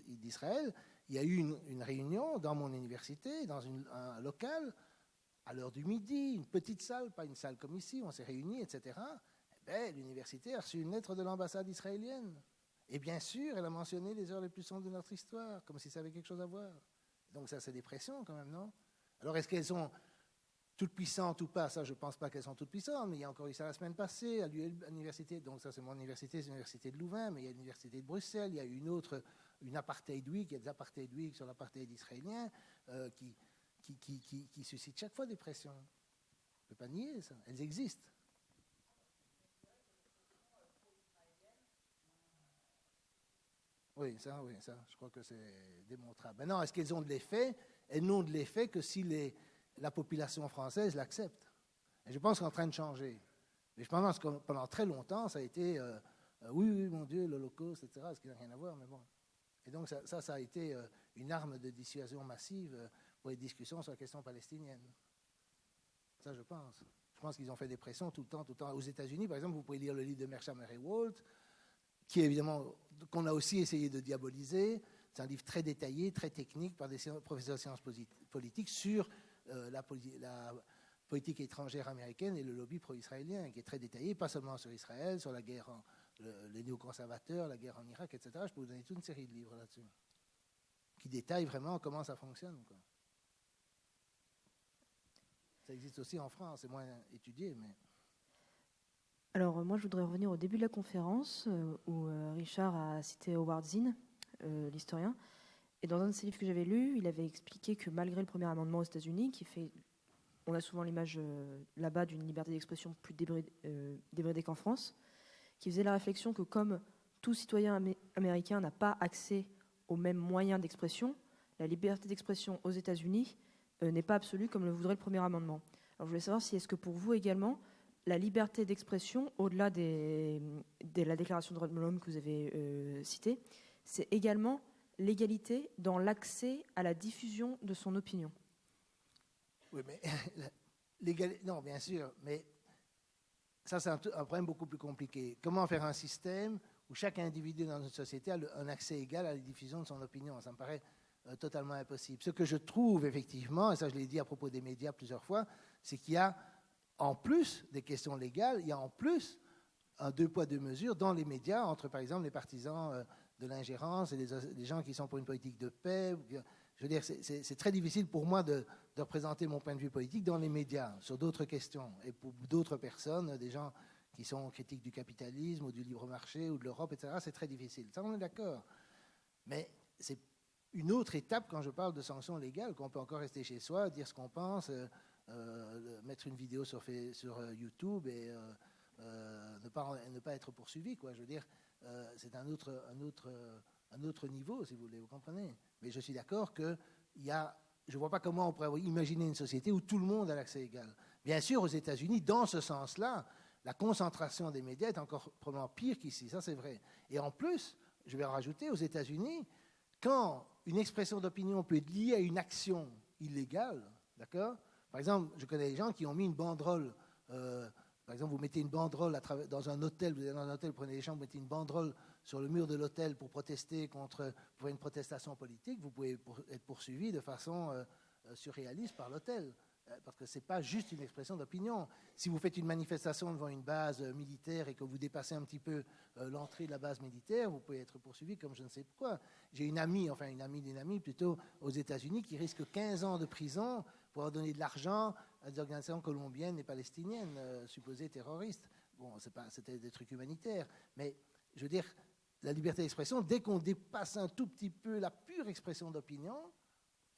d'Israël. Il y a eu une réunion dans mon université, dans un local, à l'heure du midi, une petite salle, pas une salle comme ici, on s'est réunis, etc. L'université a reçu une lettre de l'ambassade israélienne. Et bien sûr, elle a mentionné les heures les plus sombres de notre histoire, comme si ça avait quelque chose à voir. Donc ça, c'est des pressions quand même, non? Alors est-ce qu'elles sont toutes puissantes ou pas, ça je ne pense pas qu'elles sont toutes puissantes, mais il y a encore eu ça la semaine passée à l'université, donc ça c'est mon université, c'est l'université de Louvain, mais il y a l'université de Bruxelles, il y a une autre, une Apartheid Week, il y a des Apartheid Week sur l'apartheid israélien qui suscitent chaque fois des pressions. On ne peut pas nier ça, elles existent. Oui, ça, je crois que c'est démontrable. Maintenant, est-ce qu'elles ont de l'effet? Elles n'ont de l'effet que si la population française l'accepte. Et je pense qu'on est en train de changer. Mais je pense que pendant très longtemps, ça a été oui, mon Dieu, l'Holocauste, etc., ce qui n'a rien à voir, mais bon. Et donc, ça a été une arme de dissuasion massive pour les discussions sur la question palestinienne. Ça, je pense. Je pense qu'ils ont fait des pressions tout le temps. Aux États-Unis, par exemple, vous pouvez lire le livre de Mershamer et Walt, qui est évidemment, qu'on a aussi essayé de diaboliser. C'est un livre très détaillé, très technique, par des professeurs de sciences politiques sur la politique étrangère américaine et le lobby pro-israélien, qui est très détaillé, pas seulement sur Israël, sur la guerre, les néoconservateurs, la guerre en Irak, etc. Je peux vous donner toute une série de livres là-dessus, qui détaillent vraiment comment ça fonctionne, quoi. Ça existe aussi en France, c'est moins étudié, mais... Alors, moi, je voudrais revenir au début de la conférence où Richard a cité Howard Zinn, l'historien. Et dans un de ses livres que j'avais lu, il avait expliqué que malgré le premier amendement aux États-Unis, qui fait, on a souvent l'image là-bas d'une liberté d'expression plus débridée qu'en France, qui faisait la réflexion que comme tout citoyen américain n'a pas accès aux mêmes moyens d'expression, la liberté d'expression aux États-Unis n'est pas absolue comme le voudrait le premier amendement. Alors, je voulais savoir si est-ce que pour vous également, la liberté d'expression, au-delà de la déclaration des droits de l'homme que vous avez citée, c'est également l'égalité dans l'accès à la diffusion de son opinion. Oui, mais non, bien sûr, mais ça c'est un problème beaucoup plus compliqué. Comment faire un système où chaque individu dans une société a un accès égal à la diffusion de son opinion? Ça me paraît totalement impossible. Ce que je trouve effectivement, et ça je l'ai dit à propos des médias plusieurs fois, c'est qu'il y a en plus des questions légales, il y a en plus un deux poids, deux mesures dans les médias entre, par exemple, les partisans de l'ingérence et les gens qui sont pour une politique de paix. Je veux dire, c'est très difficile pour moi de représenter mon point de vue politique dans les médias sur d'autres questions. Et pour d'autres personnes, des gens qui sont critiques du capitalisme ou du libre marché ou de l'Europe, etc., c'est très difficile. Ça, on est d'accord. Mais c'est une autre étape quand je parle de sanctions légales, qu'on peut encore rester chez soi, dire ce qu'on pense, mettre une vidéo sur YouTube et ne pas être poursuivi, quoi. Je veux dire, c'est un autre niveau, si vous voulez, vous comprenez. Mais je suis d'accord que je ne vois pas comment on pourrait imaginer une société où tout le monde a l'accès égal. Bien sûr, aux États-Unis, dans ce sens-là, la concentration des médias est encore probablement pire qu'ici, ça c'est vrai. Et en plus, je vais rajouter, aux États-Unis, quand une expression d'opinion peut être liée à une action illégale, d'accord ? Par exemple, je connais des gens qui ont mis une banderole. Par exemple, vous mettez une banderole dans un hôtel, vous êtes dans un hôtel, vous prenez des chambres, vous mettez une banderole sur le mur de l'hôtel pour protester pour une protestation politique, vous pouvez être poursuivi de façon surréaliste par l'hôtel. Parce que ce n'est pas juste une expression d'opinion. Si vous faites une manifestation devant une base militaire et que vous dépassez un petit peu l'entrée de la base militaire, vous pouvez être poursuivi comme je ne sais pourquoi. J'ai une amie d'une amie plutôt aux États-Unis qui risque 15 ans de prison pour avoir donné de l'argent à des organisations colombiennes et palestiniennes supposées terroristes. Bon, c'était des trucs humanitaires. Mais je veux dire, la liberté d'expression, dès qu'on dépasse un tout petit peu la pure expression d'opinion,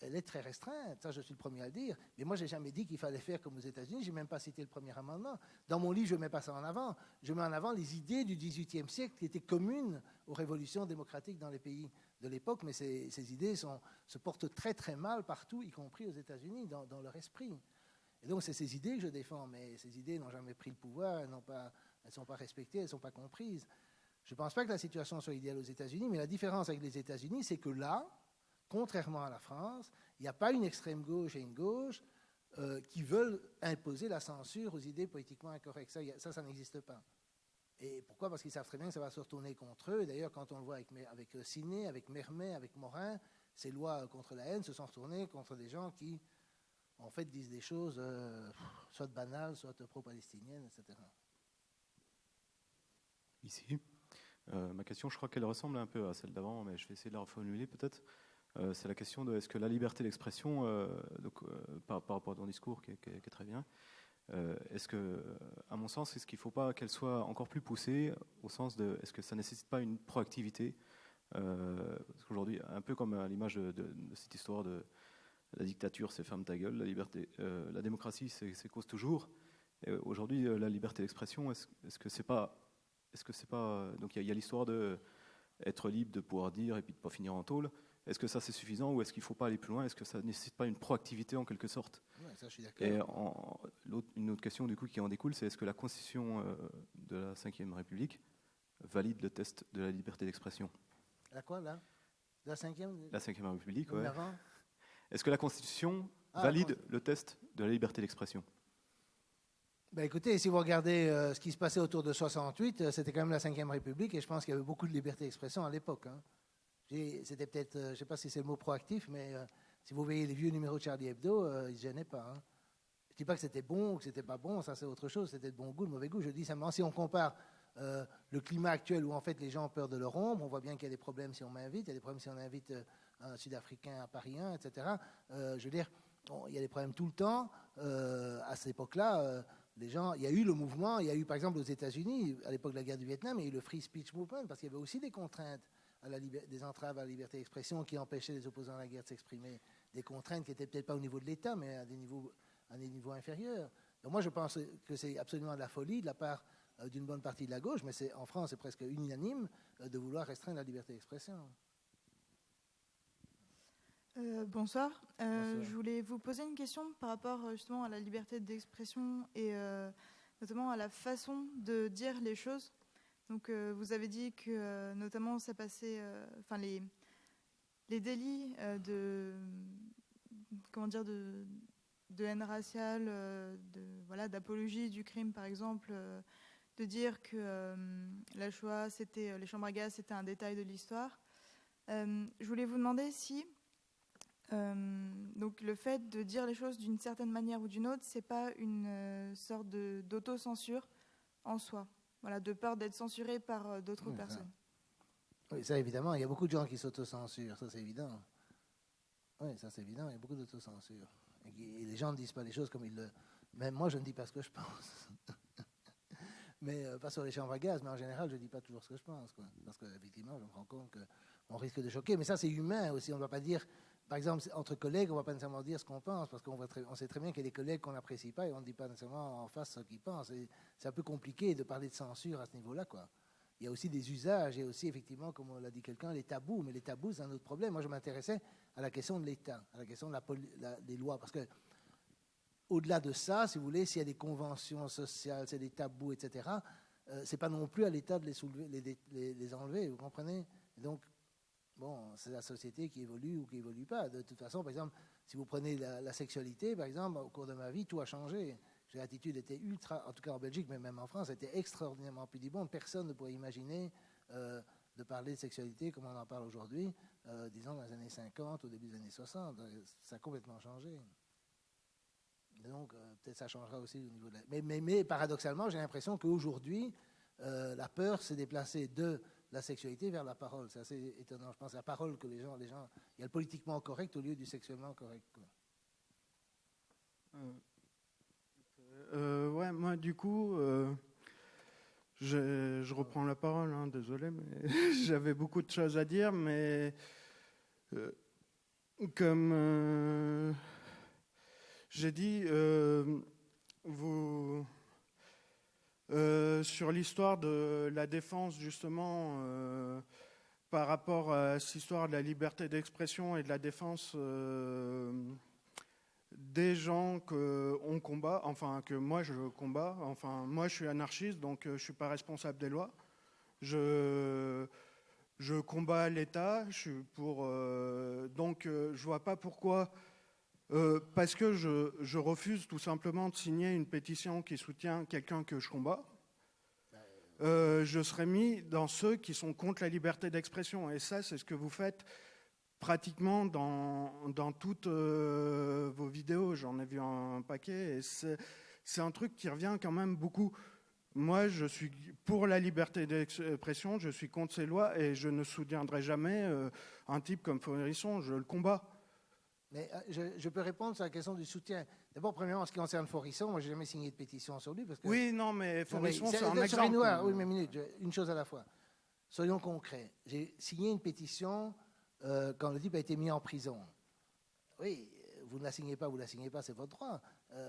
elle est très restreinte, ça je suis le premier à le dire. Mais moi, je n'ai jamais dit qu'il fallait faire comme aux États-Unis, je n'ai même pas cité le premier amendement. Dans mon livre, je ne mets pas ça en avant. Je mets en avant les idées du XVIIIe siècle qui étaient communes aux révolutions démocratiques dans les pays de l'époque, mais ces idées se portent très très mal partout, y compris aux États-Unis, dans leur esprit. Et donc, c'est ces idées que je défends, mais ces idées n'ont jamais pris le pouvoir, elles ne sont pas respectées, elles ne sont pas comprises. Je ne pense pas que la situation soit idéale aux États-Unis, mais la différence avec les États-Unis, c'est que là, contrairement à la France, il n'y a pas une extrême gauche et une gauche qui veulent imposer la censure aux idées politiquement incorrectes. Ça n'existe pas. Et pourquoi? Parce qu'ils savent très bien que ça va se retourner contre eux. Et d'ailleurs, quand on le voit avec Siné, avec Mermet, avec Morin, ces lois contre la haine se sont retournées contre des gens qui, en fait, disent des choses soit banales, soit pro-palestiniennes, etc. Ici. Ma question, je crois qu'elle ressemble un peu à celle d'avant, mais je vais essayer de la reformuler peut-être. C'est la question de est-ce que la liberté d'expression, par rapport à ton discours qui est très bien, est-ce que, à mon sens, est-ce qu'il ne faut pas qu'elle soit encore plus poussée au sens de est-ce que ça ne nécessite pas une proactivité parce qu'aujourd'hui, un peu comme à l'image de cette histoire de la dictature, c'est ferme ta gueule, la liberté, la démocratie, c'est cause toujours. Et aujourd'hui, la liberté d'expression, est-ce que c'est pas donc il y a l'histoire de être libre de pouvoir dire et puis de pas finir en tôle. Est-ce que ça c'est suffisant ou est-ce qu'il ne faut pas aller plus loin? Est-ce que ça ne nécessite pas une proactivité en quelque sorte? Ouais, ça, je suis d'accord. Et une autre question du coup qui en découle, c'est est-ce que la Constitution de la Ve République valide le test de la liberté d'expression? La quoi là? La cinquième? La Ve République, ouais. Avant. Est-ce que la Constitution valide le test de la liberté d'expression? Ben écoutez, si vous regardez ce qui se passait autour de 68, c'était quand même la Ve République et je pense qu'il y avait beaucoup de liberté d'expression à l'époque. Hein. C'était peut-être, je ne sais pas si c'est le mot proactif, mais si vous voyez les vieux numéros de Charlie Hebdo, ils ne se gênaient pas. Hein. Je ne dis pas que c'était bon ou que ce n'était pas bon, ça c'est autre chose, c'était de bon goût, de mauvais goût. Je dis simplement, si on compare le climat actuel où en fait les gens ont peur de leur ombre, on voit bien qu'il y a des problèmes si on m'invite, il y a des problèmes si on invite un Sud-Africain à Paris 1, etc. Je veux dire, il y a des problèmes tout le temps. À cette époque-là, les gens, il y a eu le mouvement, il y a eu par exemple aux États-Unis, à l'époque de la guerre du Vietnam, il y a eu le Free Speech Movement, parce qu'il y avait aussi des contraintes, des entraves à la liberté d'expression qui empêchaient les opposants à la guerre de s'exprimer, des contraintes qui n'étaient peut-être pas au niveau de l'État, mais à des niveaux inférieurs. Donc moi, je pense que c'est absolument de la folie de la part d'une bonne partie de la gauche, mais en France, c'est presque unanime de vouloir restreindre la liberté d'expression. Bonsoir. Je voulais vous poser une question par rapport justement à la liberté d'expression et notamment à la façon de dire les choses. Donc, vous avez dit que notamment ça passait, enfin les délits de haine raciale, d'apologie du crime par exemple, de dire que la Shoah, les chambres à gaz, c'était un détail de l'histoire. Je voulais vous demander si donc le fait de dire les choses d'une certaine manière ou d'une autre, c'est pas une sorte d'autocensure en soi, voilà, de peur d'être censuré par d'autres personnes. Oui, ça évidemment, il y a beaucoup de gens qui s'autocensurent, ça c'est évident. Oui, ça c'est évident, il y a beaucoup d'autocensure. Et les gens ne disent pas les choses comme ils le... Même moi, je ne dis pas ce que je pense. Mais pas sur les chambres à gaz, mais en général, je ne dis pas toujours ce que je pense, quoi. Parce qu'effectivement, je me rends compte qu'on risque de choquer. Mais ça, c'est humain aussi, on ne va pas dire... Par exemple, entre collègues, on ne va pas nécessairement dire ce qu'on pense, parce qu'on sait très bien qu'il y a des collègues qu'on n'apprécie pas et on ne dit pas nécessairement en face ce qu'ils pensent. C'est un peu compliqué de parler de censure à ce niveau-là, quoi. Il y a aussi des usages, il y a aussi, effectivement, comme l'a dit quelqu'un, les tabous. Mais les tabous, c'est un autre problème. Moi, je m'intéressais à la question de l'État, à la question des lois. Parce que, au-delà de ça, si vous voulez, s'il y a des conventions sociales, s'il y a des tabous, etc., c'est pas non plus à l'État de les soulever, les enlever, vous comprenez? Et donc, bon, c'est la société qui évolue ou qui évolue pas. De toute façon, par exemple, si vous prenez la sexualité, par exemple, au cours de ma vie, tout a changé. L'attitude était ultra, en tout cas en Belgique, mais même en France, était extraordinairement pudibonde. Personne ne pourrait imaginer de parler de sexualité comme on en parle aujourd'hui, disons dans les années 50, au début des années 60. Ça a complètement changé. Donc, peut-être ça changera aussi au niveau de la... Mais paradoxalement, j'ai l'impression qu'aujourd'hui, la peur s'est déplacée de la sexualité vers la parole. C'est assez étonnant. Je pense à la parole que les gens... Il y a le politiquement correct au lieu du sexuellement correct, quoi. Ouais, moi, du coup, je reprends la parole, hein, désolé, mais j'avais beaucoup de choses à dire, mais comme j'ai dit, sur l'histoire de la défense, justement, par rapport à cette histoire de la liberté d'expression et de la défense des gens qu'on combat, enfin que moi je combats, enfin moi je suis anarchiste, donc je ne suis pas responsable des lois. Je combats l'État, je suis pour, donc je vois pas pourquoi, parce que je refuse tout simplement de signer une pétition qui soutient quelqu'un que je combats. Je serais mis dans ceux qui sont contre la liberté d'expression, et ça c'est ce que vous faites pratiquement dans toutes vos vidéos. J'en ai vu un paquet, et c'est un truc qui revient quand même beaucoup. Moi, je suis pour la liberté d'expression, je suis contre ces lois et je ne soutiendrai jamais un type comme Faurisson, je le combats. Mais je peux répondre sur la question du soutien. D'abord, premièrement, en ce qui concerne Faurisson, moi, je n'ai jamais signé de pétition sur lui. Parce que, oui, non, mais Faurisson, c'est un sur exemple. Renoir, oui, mais une chose à la fois. Soyons concrets. J'ai signé une pétition quand le type a été mis en prison. Oui, vous ne la signez pas, c'est votre droit.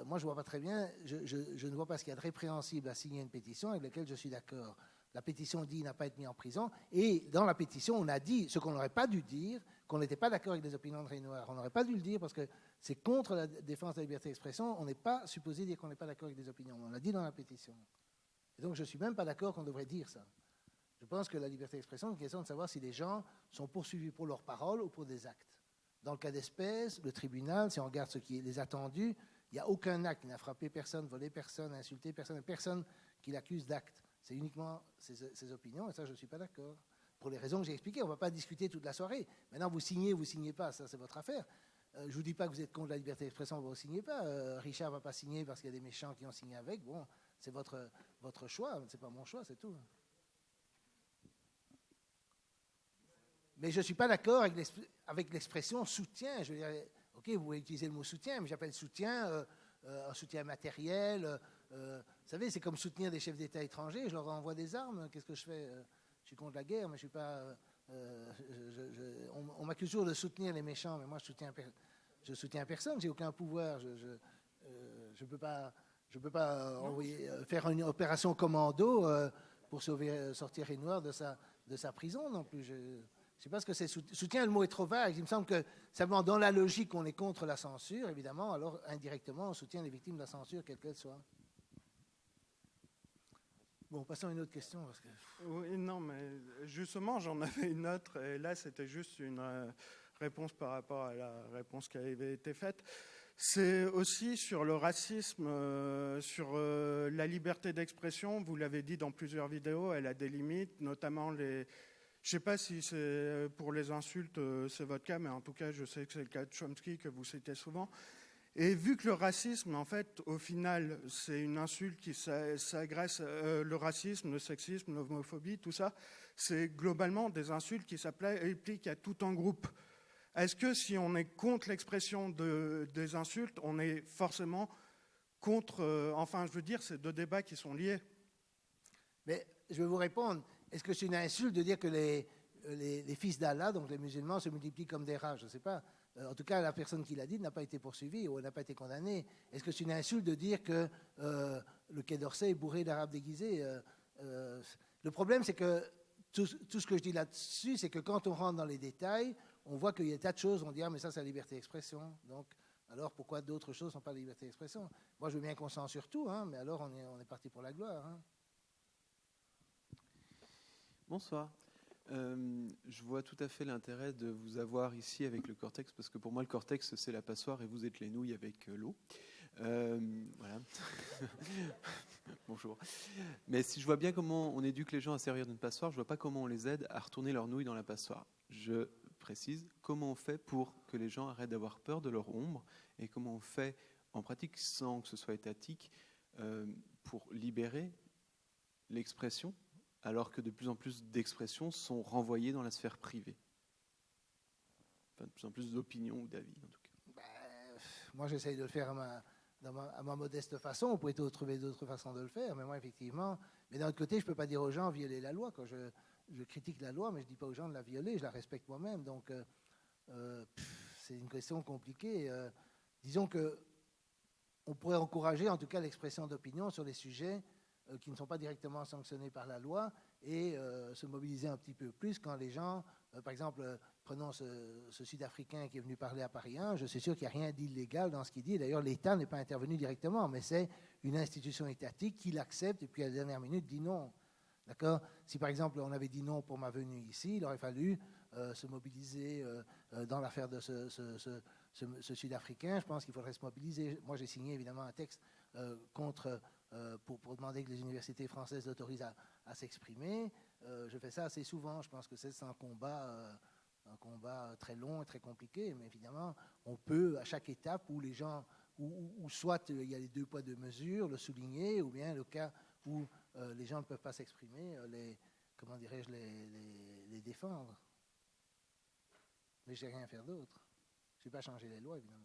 Moi, je ne vois pas très bien, je ne vois pas ce qu'il y a de répréhensible à signer une pétition avec laquelle je suis d'accord. La pétition dit qu'il n'a pas été mis en prison, et dans la pétition, on a dit ce qu'on n'aurait pas dû dire, qu'on n'était pas d'accord avec les opinions de Renoir. On n'aurait pas dû le dire parce que c'est contre la défense de la liberté d'expression. On n'est pas supposé dire qu'on n'est pas d'accord avec des opinions. On l'a dit dans la pétition. Et donc, je ne suis même pas d'accord qu'on devrait dire ça. Je pense que la liberté d'expression, c'est une question de savoir si les gens sont poursuivis pour leurs paroles ou pour des actes. Dans le cas d'espèce, le tribunal, si on regarde ce qui est les attendus, il n'y a aucun acte qui n'a frappé personne, volé personne, insulté personne, personne qui l'accuse d'acte. C'est uniquement ses opinions, et ça, je ne suis pas d'accord. Pour les raisons que j'ai expliquées, on ne va pas discuter toute la soirée. Maintenant, vous signez pas, ça, c'est votre affaire. Je ne vous dis pas que vous êtes contre la liberté d'expression, vous ne signez pas. Richard ne va pas signer parce qu'il y a des méchants qui ont signé avec. Bon, c'est votre choix, ce n'est pas mon choix, c'est tout. Mais je ne suis pas d'accord avec l'expression soutien. Je veux dire, OK, vous pouvez utiliser le mot soutien, mais j'appelle soutien un soutien matériel. Vous savez, c'est comme soutenir des chefs d'État étrangers. Je leur envoie des armes. Qu'est-ce que je fais? Je suis contre la guerre, mais je ne suis pas... on m'accuse toujours de soutenir les méchants, mais moi, je soutiens personne. Je n'ai aucun pouvoir. Je peux pas faire une opération commando pour sortir Renoir de sa prison non plus. Je ne sais pas ce que c'est. Soutien, le mot est trop vague. Il me semble que, simplement, dans la logique, on est contre la censure, évidemment, alors indirectement, on soutient les victimes de la censure, quelles qu'elles soient. Bon, passons à une autre question. Parce que... Oui, non, mais justement, j'en avais une autre, et là, c'était juste une réponse par rapport à la réponse qui avait été faite. C'est aussi sur le racisme, sur la liberté d'expression. Vous l'avez dit dans plusieurs vidéos, elle a des limites, notamment les... Je ne sais pas si c'est pour les insultes, c'est votre cas, mais en tout cas, je sais que c'est le cas de Chomsky que vous citez souvent. Et vu que le racisme, en fait, au final, c'est une insulte qui s'agresse, le racisme, le sexisme, l'homophobie, tout ça, c'est globalement des insultes qui s'appliquent à tout un groupe. Est-ce que si on est contre l'expression des insultes, on est forcément contre... enfin, je veux dire, c'est deux débats qui sont liés. Mais je vais vous répondre. Est-ce que c'est une insulte de dire que les fils d'Allah, donc les musulmans, se multiplient comme des rats? Je ne sais pas. En tout cas, la personne qui l'a dit n'a pas été poursuivie ou n'a pas été condamnée. Est-ce que c'est une insulte de dire que le Quai d'Orsay est bourré d'Arabes déguisés? Le problème, c'est que tout ce que je dis là-dessus, c'est que quand on rentre dans les détails, on voit qu'il y a des tas de choses, on dit « Ah, mais ça, c'est la liberté d'expression. » Donc, alors, pourquoi d'autres choses ne sont pas la liberté d'expression? Moi, je veux bien qu'on censure tout, hein, mais alors on est parti pour la gloire. Hein. Bonsoir. Je vois tout à fait l'intérêt de vous avoir ici avec le cortex, parce que pour moi, le cortex, c'est la passoire et vous êtes les nouilles avec l'eau. Voilà. Bonjour. Mais si je vois bien comment on éduque les gens à servir d'une passoire, je ne vois pas comment on les aide à retourner leurs nouilles dans la passoire. Je précise comment on fait pour que les gens arrêtent d'avoir peur de leur ombre et comment on fait en pratique, sans que ce soit étatique, pour libérer l'expression, alors que de plus en plus d'expressions sont renvoyées dans la sphère privée. Enfin, de plus en plus d'opinions ou d'avis, en tout cas. Moi, j'essaye de le faire à ma modeste façon. On pourrait trouver d'autres façons de le faire, mais moi, effectivement... Mais d'un autre côté, je ne peux pas dire aux gens « violer la loi ». Quand je critique la loi, mais je ne dis pas aux gens de la violer, je la respecte moi-même. Donc, c'est une question compliquée. Disons qu'on pourrait encourager, en tout cas, l'expression d'opinion sur les sujets qui ne sont pas directement sanctionnés par la loi et se mobiliser un petit peu plus quand les gens, par exemple, prenons ce Sud-Africain qui est venu parler à Paris 1, je suis sûr qu'il n'y a rien d'illégal dans ce qu'il dit. D'ailleurs, l'État n'est pas intervenu directement, mais c'est une institution étatique qui l'accepte et puis à la dernière minute dit non. D'accord? Si par exemple on avait dit non pour ma venue ici, il aurait fallu se mobiliser dans l'affaire de ce Sud-Africain. Je pense qu'il faudrait se mobiliser. Moi, j'ai signé évidemment un texte pour demander que les universités françaises l'autorisent à s'exprimer. Je fais ça assez souvent. Je pense que c'est un combat très long et très compliqué. Mais évidemment, on peut, à chaque étape où les gens, où soit il y a les deux poids, deux mesures, le souligner, ou bien le cas où les gens ne peuvent pas s'exprimer, comment dirais-je, les défendre. Mais je n'ai rien à faire d'autre. Je ne vais pas changer les lois, évidemment.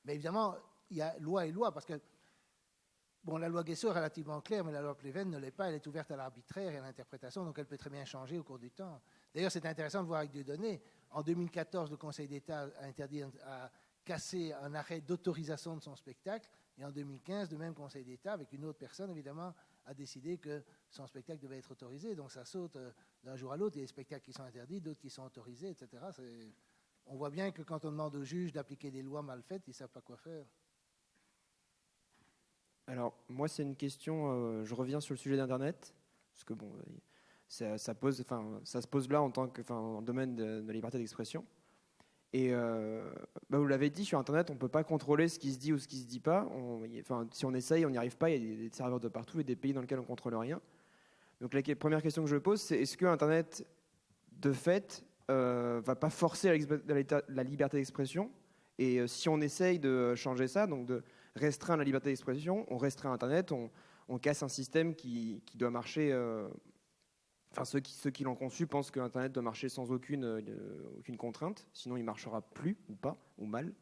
Mais évidemment, il y a loi et loi, parce que bon, la loi Guesso est relativement claire, mais la loi Pleven ne l'est pas. Elle est ouverte à l'arbitraire et à l'interprétation, donc elle peut très bien changer au cours du temps. D'ailleurs, c'est intéressant de voir avec Dieudonné. En 2014, le Conseil d'État a cassé un arrêt d'autorisation de son spectacle. Et en 2015, le même Conseil d'État, avec une autre personne, évidemment, a décidé que son spectacle devait être autorisé. Donc ça saute d'un jour à l'autre. Il y a des spectacles qui sont interdits, d'autres qui sont autorisés, etc. On voit bien que quand on demande aux juges d'appliquer des lois mal faites, ils ne savent pas quoi faire. Alors, moi, c'est une question, je reviens sur le sujet d'Internet, parce que bon, ça se pose là en tant que, en domaine de la liberté d'expression. Et vous l'avez dit, sur Internet, on ne peut pas contrôler ce qui se dit ou ce qui ne se dit pas. Si on essaye, on n'y arrive pas. Il y a des serveurs de partout et des pays dans lesquels on ne contrôle rien. Donc la première question que je pose, c'est est-ce que Internet, de fait, va pas forcer la liberté d'expression? Et si on essaye de changer ça, donc de restreindre la liberté d'expression, on restreint Internet, on casse un système qui doit marcher... ceux qui l'ont conçu pensent que Internet doit marcher sans aucune contrainte, sinon il ne marchera plus, ou pas, ou mal.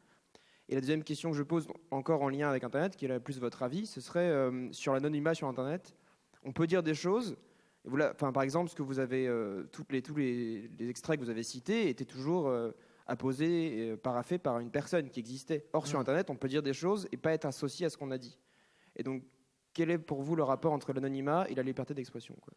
Et la deuxième question que je pose, encore en lien avec Internet, qui est la plus votre avis, ce serait sur l'anonymat sur Internet. On peut dire des choses, par exemple, ce que vous avez, tous les extraits que vous avez cités étaient toujours apposés, paraphés par une personne qui existait. Or, sur Internet, on peut dire des choses et pas être associé à ce qu'on a dit. Et donc, quel est pour vous le rapport entre l'anonymat et la liberté d'expression, quoi?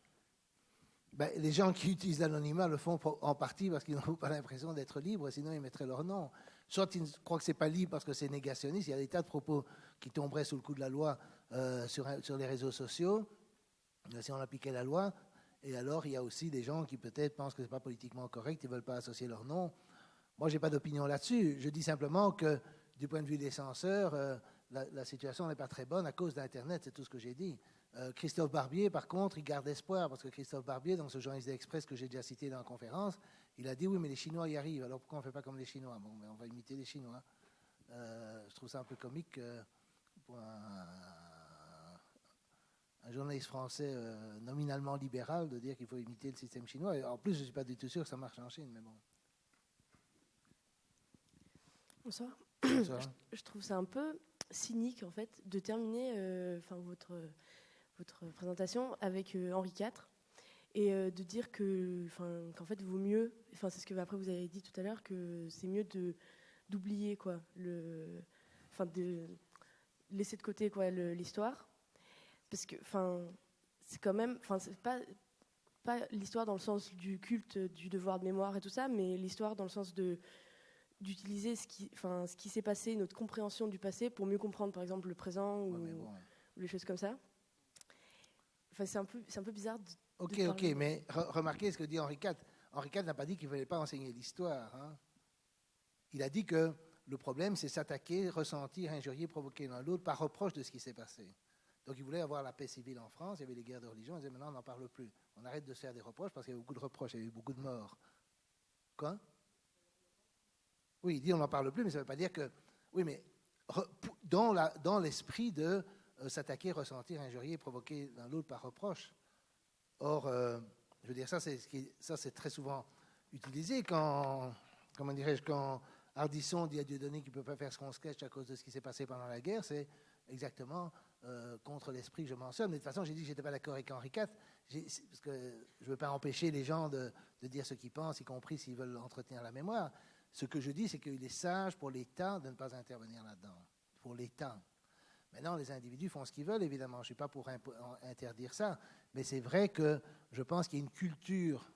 Les gens qui utilisent l'anonymat le font en partie parce qu'ils n'ont pas l'impression d'être libres, sinon ils mettraient leur nom. Soit ils croient que ce n'est pas libre parce que c'est négationniste. Il y a des tas de propos qui tomberaient sous le coup de la loi sur les réseaux sociaux, si on appliquait la loi. Et alors, il y a aussi des gens qui peut-être pensent que ce n'est pas politiquement correct, ils ne veulent pas associer leur nom. Moi, je n'ai pas d'opinion là-dessus. Je dis simplement que, du point de vue des censeurs, la situation n'est pas très bonne à cause d'Internet, c'est tout ce que j'ai dit. Christophe Barbier, par contre, il garde espoir, parce que Christophe Barbier, donc ce journaliste d'Express que j'ai déjà cité dans la conférence, il a dit oui, mais les Chinois y arrivent, alors pourquoi on ne fait pas comme les Chinois? Bon, on va imiter les Chinois. Je trouve ça un peu comique pour un journaliste français nominalement libéral de dire qu'il faut imiter le système chinois. Et en plus, je ne suis pas du tout sûr que ça marche en Chine, mais bon. Bonsoir. Bonsoir. Je trouve ça un peu cynique, en fait, de terminer votre présentation avec Henri IV et de dire qu'en fait, vaut mieux, c'est ce que après vous avez dit tout à l'heure, que c'est mieux d'oublier de laisser de côté l'histoire, parce que c'est quand même, c'est pas l'histoire dans le sens du culte du devoir de mémoire et tout ça, mais l'histoire dans le sens d'utiliser ce qui s'est passé, notre compréhension du passé pour mieux comprendre par exemple le présent ou les choses comme ça. C'est un peu bizarre de Ok, mais remarquez ce que dit Henri IV. Henri IV n'a pas dit qu'il ne fallait pas enseigner l'histoire. Hein. Il a dit que le problème, c'est s'attaquer, ressentir, injurier, provoquer l'un l'autre par reproche de ce qui s'est passé. Donc il voulait avoir la paix civile en France, il y avait les guerres de religion, il disait maintenant on n'en parle plus. On arrête de se faire des reproches parce qu'il y avait beaucoup de reproches, il y avait eu beaucoup de morts. Quoi? Oui, il dit on n'en parle plus, mais ça ne veut pas dire que... Oui, mais dans l'esprit de s'attaquer, ressentir, injurier, provoquer l'un l'autre par reproche. Or, je veux dire, ça c'est très souvent utilisé quand Ardisson dit à Dieudonné qu'il ne peut pas faire son sketch à cause de ce qui s'est passé pendant la guerre, c'est exactement contre l'esprit que je mentionne. Mais de toute façon, j'ai dit que je n'étais pas d'accord avec Henri IV, parce que je ne veux pas empêcher les gens de dire ce qu'ils pensent, y compris s'ils veulent entretenir la mémoire. Ce que je dis, c'est qu'il est sage pour l'État de ne pas intervenir là-dedans. Pour l'État. Maintenant, les individus font ce qu'ils veulent, évidemment. Je ne suis pas pour interdire ça. Mais c'est vrai que je pense qu'il y a une culture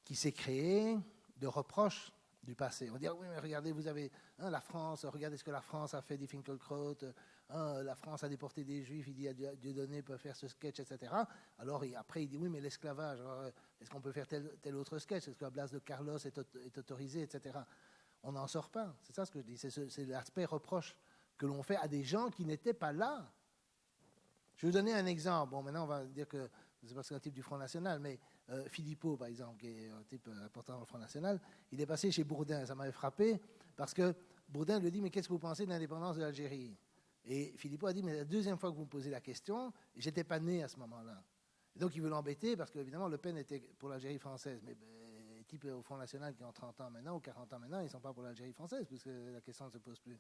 qui s'est créée de reproches du passé. On dit, oui, mais regardez, vous avez la France, regardez ce que la France a fait des Finkielkraut, la France a déporté des Juifs, il dit à Dieudonné peut faire ce sketch, etc. Alors après, il dit, oui, mais l'esclavage, est-ce qu'on peut faire tel autre sketch? Est-ce que la place de Carlos est autorisée, etc. On n'en sort pas. C'est ça ce que je dis. C'est l'aspect reproche que l'on fait à des gens qui n'étaient pas là. Je vais vous donner un exemple. Bon, maintenant, on va dire que c'est parce que c'est un type du Front National, mais Philippot, par exemple, qui est un type important dans le Front National, il est passé chez Bourdin. Ça m'avait frappé parce que Bourdin lui dit, mais qu'est-ce que vous pensez de l'indépendance de l'Algérie? Et Philippot a dit, mais la deuxième fois que vous me posez la question, j'étais pas né à ce moment-là. Et donc il veut l'embêter parce qu'évidemment Le Pen était pour l'Algérie française. Mais les types au Front National qui ont 30 ans maintenant ou 40 ans maintenant, ils ne sont pas pour l'Algérie française puisque la question ne se pose plus.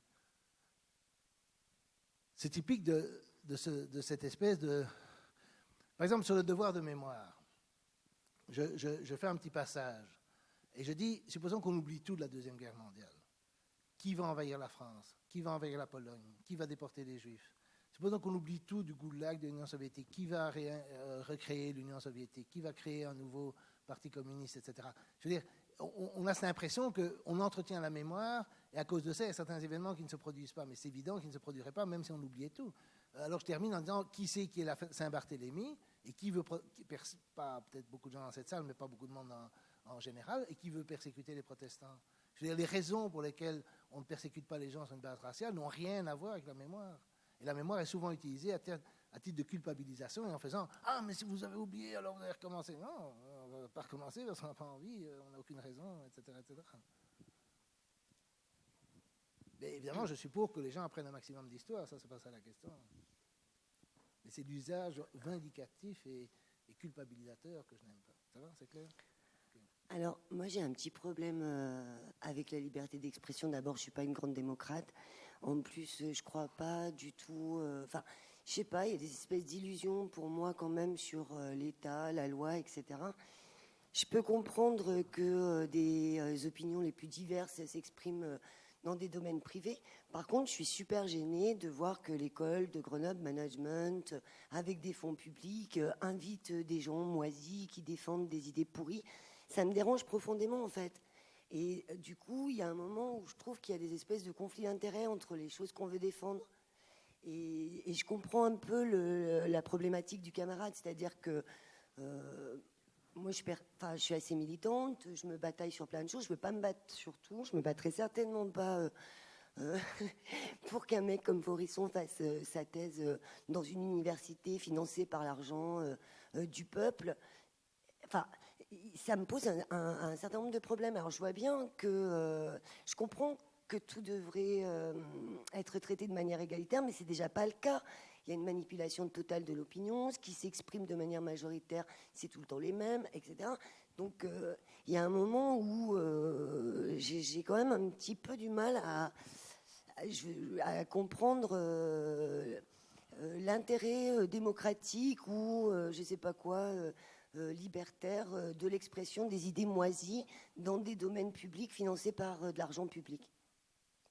C'est typique de cette espèce de... Par exemple, sur le devoir de mémoire, je fais un petit passage et je dis, supposons qu'on oublie tout de la Deuxième Guerre mondiale. Qui va envahir la France? Qui va envahir la Pologne? Qui va déporter les Juifs? Supposons qu'on oublie tout du goulag de l'Union soviétique. Qui va recréer l'Union soviétique? Qui va créer un nouveau parti communiste, etc. Je veux dire, on a cette impression qu'on entretient la mémoire et à cause de ça, il y a certains événements qui ne se produisent pas. Mais c'est évident qu'ils ne se produiraient pas même si on oubliait tout. Alors je termine en disant qui c'est qui est la Saint-Barthélemy et qui veut, pas peut-être beaucoup de gens dans cette salle, mais pas beaucoup de monde en général, et qui veut persécuter les protestants. Je veux dire, les raisons pour lesquelles on ne persécute pas les gens sur une base raciale n'ont rien à voir avec la mémoire. Et la mémoire est souvent utilisée à titre de culpabilisation et en faisant « Ah, mais si vous avez oublié, alors vous allez recommencer. » Non, on ne va pas recommencer parce qu'on n'a pas envie, on n'a aucune raison, etc., etc. Mais évidemment, je suis pour que les gens apprennent un maximum d'histoire, ça, c'est pas ça la question. Mais c'est l'usage vindicatif et culpabilisateur que je n'aime pas. Ça va, c'est clair? Alors, moi, j'ai un petit problème avec la liberté d'expression. D'abord, je ne suis pas une grande démocrate. En plus, je ne crois pas du tout... Enfin, je ne sais pas, il y a des espèces d'illusions pour moi quand même sur l'État, la loi, etc. Je peux comprendre que des opinions les plus diverses s'expriment dans des domaines privés. Par contre, je suis super gênée de voir que l'école de Grenoble Management, avec des fonds publics, invite des gens moisis qui défendent des idées pourries. Ça me dérange profondément, en fait. Et du coup, il y a un moment où je trouve qu'il y a des espèces de conflits d'intérêts entre les choses qu'on veut défendre. Et je comprends un peu la problématique du camarade, c'est-à-dire que moi, je suis assez militante, je me bataille sur plein de choses, je ne veux pas me battre sur tout, je ne me battrai certainement pas pour qu'un mec comme Forisson fasse sa thèse dans une université financée par l'argent du peuple. Enfin, ça me pose un certain nombre de problèmes. Alors, je vois bien que je comprends que tout devrait être traité de manière égalitaire, mais c'est déjà pas le cas. Il y a une manipulation totale de l'opinion, ce qui s'exprime de manière majoritaire, c'est tout le temps les mêmes, etc. Donc, il y a un moment où j'ai quand même un petit peu du mal à comprendre l'intérêt démocratique ou je sais pas quoi... libertaire de l'expression des idées moisies dans des domaines publics financés par de l'argent public.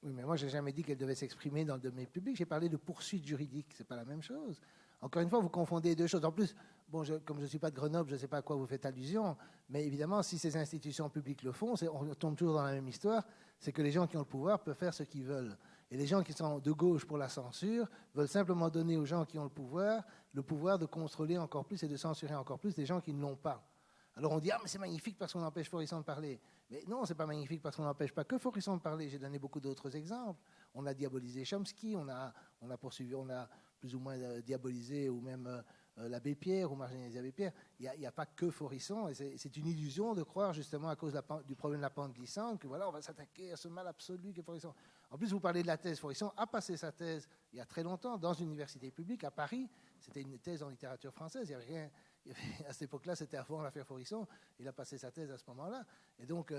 Oui, mais moi, je n'ai jamais dit qu'elle devait s'exprimer dans le domaine public. J'ai parlé de poursuite juridique. Ce n'est pas la même chose. Encore une fois, vous confondez deux choses. En plus, bon, comme je ne suis pas de Grenoble, je ne sais pas à quoi vous faites allusion, mais évidemment, si ces institutions publiques le font, on tombe toujours dans la même histoire, c'est que les gens qui ont le pouvoir peuvent faire ce qu'ils veulent. Et les gens qui sont de gauche pour la censure veulent simplement donner aux gens qui ont le pouvoir de contrôler encore plus et de censurer encore plus des gens qui ne l'ont pas. Alors on dit « Ah, mais c'est magnifique parce qu'on empêche Forisson de parler ». Mais non, c'est pas magnifique parce qu'on n'empêche pas que Forisson de parler. J'ai donné beaucoup d'autres exemples. On a diabolisé Chomsky, on a poursuivi, on a plus ou moins diabolisé ou même l'abbé Pierre ou marginalisé l'abbé Pierre. Il n'y a pas que Forisson. Et c'est une illusion de croire justement à cause du problème de la pente glissante que voilà, on va s'attaquer à ce mal absolu qu'est Forisson. En plus, vous parlez de la thèse. Forisson a passé sa thèse il y a très longtemps dans une université publique à Paris. C'était une thèse en littérature française. Il y avait rien. À cette époque-là, c'était avant l'affaire Forisson. Il a passé sa thèse à ce moment-là. Et donc,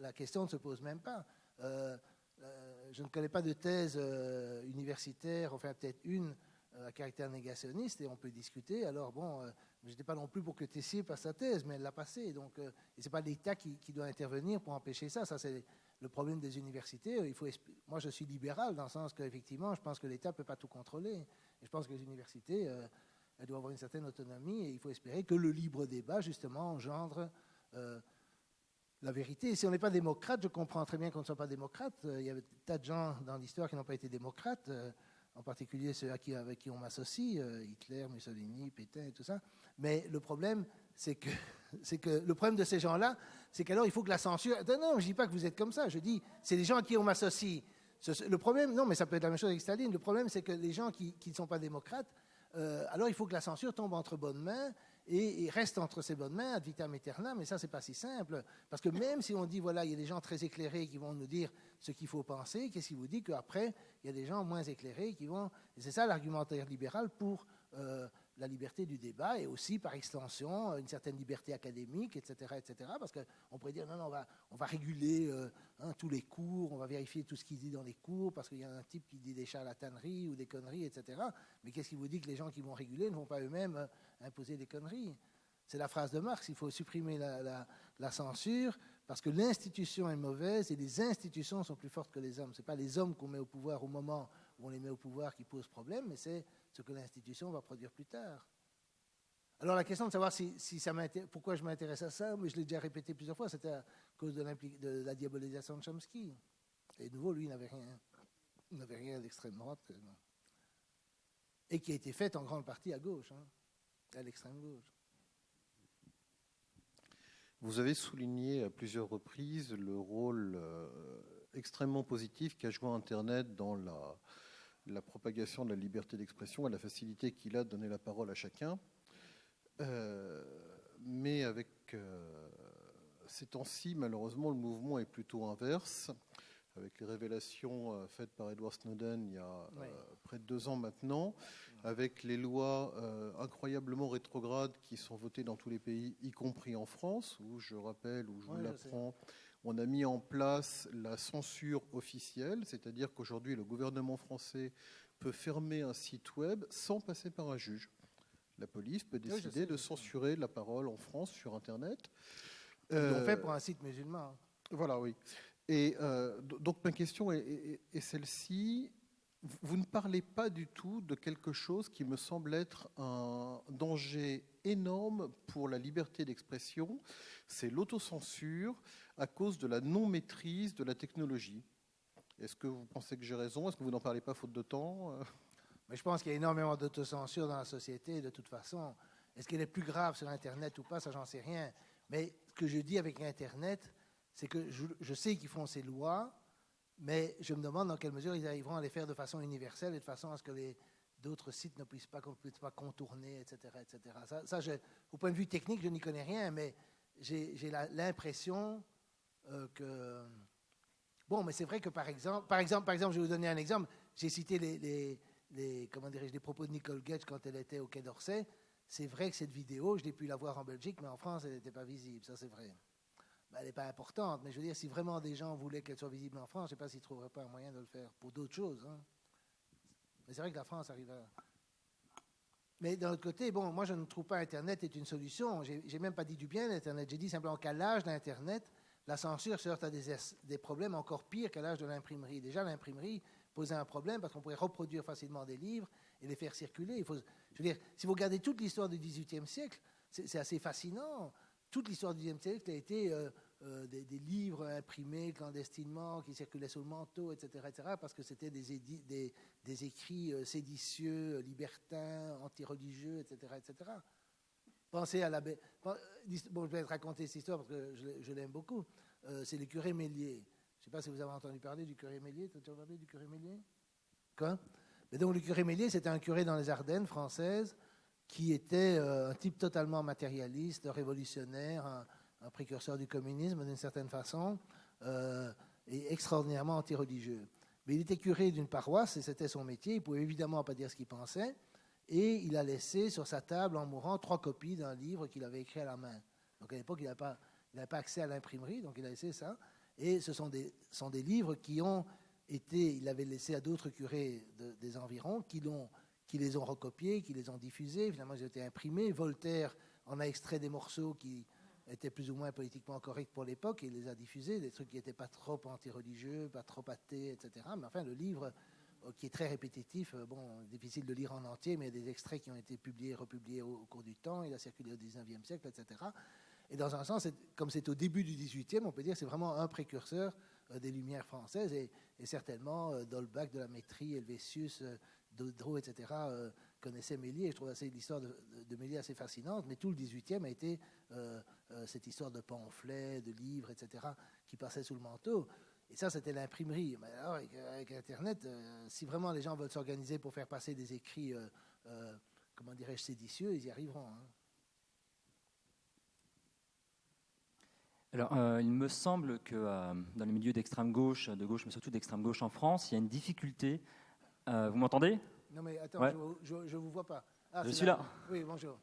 la question ne se pose même pas. Je ne connais pas de thèse universitaire, enfin peut-être une, à caractère négationniste, et on peut discuter. Alors bon, je n'étais pas non plus pour que Tessier passe sa thèse, mais elle l'a passée. Donc, et ce n'est pas l'État qui doit intervenir pour empêcher ça. Ça, c'est le problème des universités. Moi, je suis libéral dans le sens qu'effectivement, je pense que l'État ne peut pas tout contrôler. Et je pense que les universités... elle doit avoir une certaine autonomie et il faut espérer que le libre débat, justement, engendre la vérité. Et si on n'est pas démocrate, je comprends très bien qu'on ne soit pas démocrate. Il y a des tas de gens dans l'histoire qui n'ont pas été démocrates, en particulier ceux avec qui on m'associe, Hitler, Mussolini, Pétain et tout ça. Mais le problème, c'est que le problème de ces gens-là, c'est qu'alors il faut que la censure... Non, je ne dis pas que vous êtes comme ça, je dis, c'est les gens à qui on m'associe. Le problème, non, mais ça peut être la même chose avec Staline. Le problème, c'est que les gens qui ne sont pas démocrates, alors il faut que la censure tombe entre bonnes mains et reste entre ses bonnes mains, ad vitam aeternam, mais ça, c'est pas si simple. Parce que même si on dit, voilà, il y a des gens très éclairés qui vont nous dire ce qu'il faut penser, qu'est-ce qui vous dit qu'après, il y a des gens moins éclairés qui vont... Et c'est ça l'argumentaire libéral pour la liberté du débat et aussi, par extension, une certaine liberté académique, etc., etc. Parce qu'on pourrait dire, non, non, on va réguler tous les cours, on va vérifier tout ce qu'il dit dans les cours, parce qu'il y a un type qui dit des charlataneries ou des conneries, etc. Mais qu'est-ce qui vous dit que les gens qui vont réguler ne vont pas eux-mêmes imposer des conneries? C'est la phrase de Marx, il faut supprimer la censure, parce que l'institution est mauvaise et les institutions sont plus fortes que les hommes. Ce n'est pas les hommes qu'on met au pouvoir au moment où on les met au pouvoir qui posent problème, mais c'est ce que l'institution va produire plus tard. Alors la question de savoir pourquoi je m'intéresse à ça, mais je l'ai déjà répété plusieurs fois, c'était à cause de la diabolisation de Chomsky. Et de nouveau, lui, il n'avait rien d'extrême droite. Et qui a été faite en grande partie à gauche, à l'extrême gauche. Vous avez souligné à plusieurs reprises le rôle extrêmement positif qu'a joué Internet dans la propagation de la liberté d'expression et la facilité qu'il a de donner la parole à chacun. Mais avec ces temps-ci, malheureusement, le mouvement est plutôt inverse. Avec les révélations faites par Edward Snowden il y a près de 2 ans maintenant, avec les lois incroyablement rétrogrades qui sont votées dans tous les pays, y compris en France, où je rappelle, où je vous l'apprends, on a mis en place la censure officielle, c'est-à-dire qu'aujourd'hui, le gouvernement français peut fermer un site web sans passer par un juge. La police peut décider de censurer la parole en France sur Internet. Ils l'ont fait pour un site musulman. Voilà, oui. Et donc ma question est celle-ci. Vous ne parlez pas du tout de quelque chose qui me semble être un danger énorme pour la liberté d'expression, c'est l'autocensure à cause de la non-maîtrise de la technologie. Est-ce que vous pensez que j'ai raison? Est-ce que vous n'en parlez pas faute de temps? Mais je pense qu'il y a énormément d'autocensure dans la société, de toute façon. Est-ce qu'elle est plus grave sur Internet ou pas? Ça, j'en sais rien. Mais ce que je dis avec Internet, c'est que je sais qu'ils font ces lois, mais je me demande dans quelle mesure ils arriveront à les faire de façon universelle et de façon à ce que d'autres sites ne puissent pas contourner, etc. etc. Ça au point de vue technique, je n'y connais rien, mais j'ai l'impression que... Bon, mais c'est vrai que par exemple, je vais vous donner un exemple. J'ai cité les propos de Nicole Getch quand elle était au Quai d'Orsay. C'est vrai que cette vidéo, je l'ai pu la voir en Belgique, mais en France, elle n'était pas visible. Ça, c'est vrai. Elle n'est pas importante, mais je veux dire, si vraiment des gens voulaient qu'elle soit visible en France, je ne sais pas s'ils ne trouveraient pas un moyen de le faire pour d'autres choses. Mais c'est vrai que la France arrive à... Mais d'un autre côté, bon, moi, je ne trouve pas Internet est une solution. Je n'ai même pas dit du bien d'Internet. J'ai dit simplement qu'à l'âge d'Internet, la censure se heurte à des problèmes encore pires qu'à l'âge de l'imprimerie. Déjà, l'imprimerie posait un problème parce qu'on pouvait reproduire facilement des livres et les faire circuler. Je veux dire, si vous regardez toute l'histoire du XVIIIe siècle, c'est assez fascinant. Toute l'histoire du XVIIIe siècle a été des livres imprimés clandestinement qui circulaient sous le manteau, etc., parce que c'était des écrits séditieux, libertins, anti-religieux, etc., etc. Pensez à l'abbé... Bon, je vais te raconter cette histoire parce que je l'aime beaucoup. C'est le curé Mélier. Je ne sais pas si vous avez entendu parler du curé Mélier. Tu as déjà parlé du curé Mélier? Quoi? Mais donc, le curé Mélier, c'était un curé dans les Ardennes françaises qui était un type totalement matérialiste, révolutionnaire, un précurseur du communisme d'une certaine façon, et extraordinairement anti-religieux. Mais il était curé d'une paroisse et c'était son métier. Il ne pouvait évidemment pas dire ce qu'il pensait. Et il a laissé sur sa table, en mourant, 3 copies d'un livre qu'il avait écrit à la main. Donc à l'époque, il n'avait pas accès à l'imprimerie, donc il a laissé ça. Et ce sont des livres qui ont été, il avait laissé à d'autres curés des environs, qui les ont recopiés, qui les ont diffusés. Finalement, ils ont été imprimés. Voltaire en a extrait des morceaux qui étaient plus ou moins politiquement corrects pour l'époque et il les a diffusés, des trucs qui n'étaient pas trop anti-religieux, pas trop athées, etc. Mais enfin, le livre... qui est très répétitif, bon, difficile de lire en entier, mais il y a des extraits qui ont été publiés, republiés au cours du temps, il a circulé au XIXe siècle, etc. Et dans un sens, comme c'est au début du XVIIIe, on peut dire que c'est vraiment un précurseur des Lumières françaises, et certainement d'Holbach, de la Métrie, Helvétius, Diderot, etc., connaissaient Méliès. Je trouve l'histoire de Méliès assez fascinante, mais tout le XVIIIe a été cette histoire de pamphlets, de livres, etc., qui passaient sous le manteau. Et ça, c'était l'imprimerie. Mais alors, avec Internet, si vraiment les gens veulent s'organiser pour faire passer des écrits, comment dirais-je, séditieux, ils y arriveront. Alors, il me semble que dans les milieux d'extrême gauche, de gauche, mais surtout d'extrême gauche en France, il y a une difficulté. Vous m'entendez? Non, mais attends, ouais. je ne vous vois pas. Ah, je suis là. Oui, bonjour.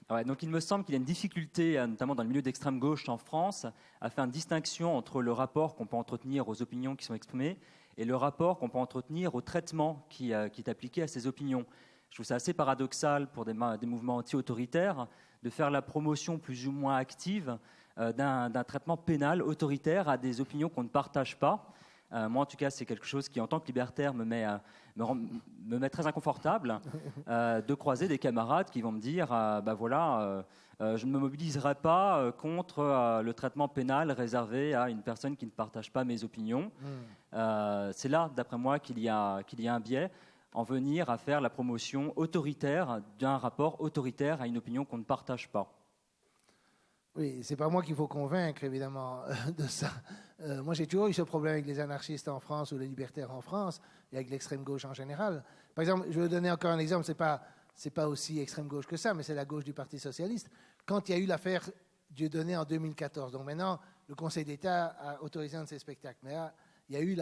Ouais, donc il me semble qu'il y a une difficulté, notamment dans le milieu d'extrême gauche en France, à faire une distinction entre le rapport qu'on peut entretenir aux opinions qui sont exprimées et le rapport qu'on peut entretenir au traitement qui est appliqué à ces opinions. Je trouve ça assez paradoxal pour des mouvements anti-autoritaires de faire la promotion plus ou moins active d'un traitement pénal autoritaire à des opinions qu'on ne partage pas. Moi, en tout cas, c'est quelque chose qui, en tant que libertaire, me met très inconfortable de croiser des camarades qui vont me dire je ne me mobiliserai pas contre le traitement pénal réservé à une personne qui ne partage pas mes opinions. C'est là, d'après moi, qu'il y a un biais, en venir à faire la promotion autoritaire d'un rapport autoritaire à une opinion qu'on ne partage pas. Oui, c'est pas moi qu'il faut convaincre, évidemment, de ça. Moi, j'ai toujours eu ce problème avec les anarchistes en France ou les libertaires en France et avec l'extrême gauche en général. Par exemple, je vais vous donner encore un exemple, c'est pas aussi extrême gauche que ça, mais c'est la gauche du Parti socialiste. Quand il y a eu l'affaire Dieudonné en 2014, donc maintenant, le Conseil d'État a autorisé un de ces spectacles. Mais là, il y a eu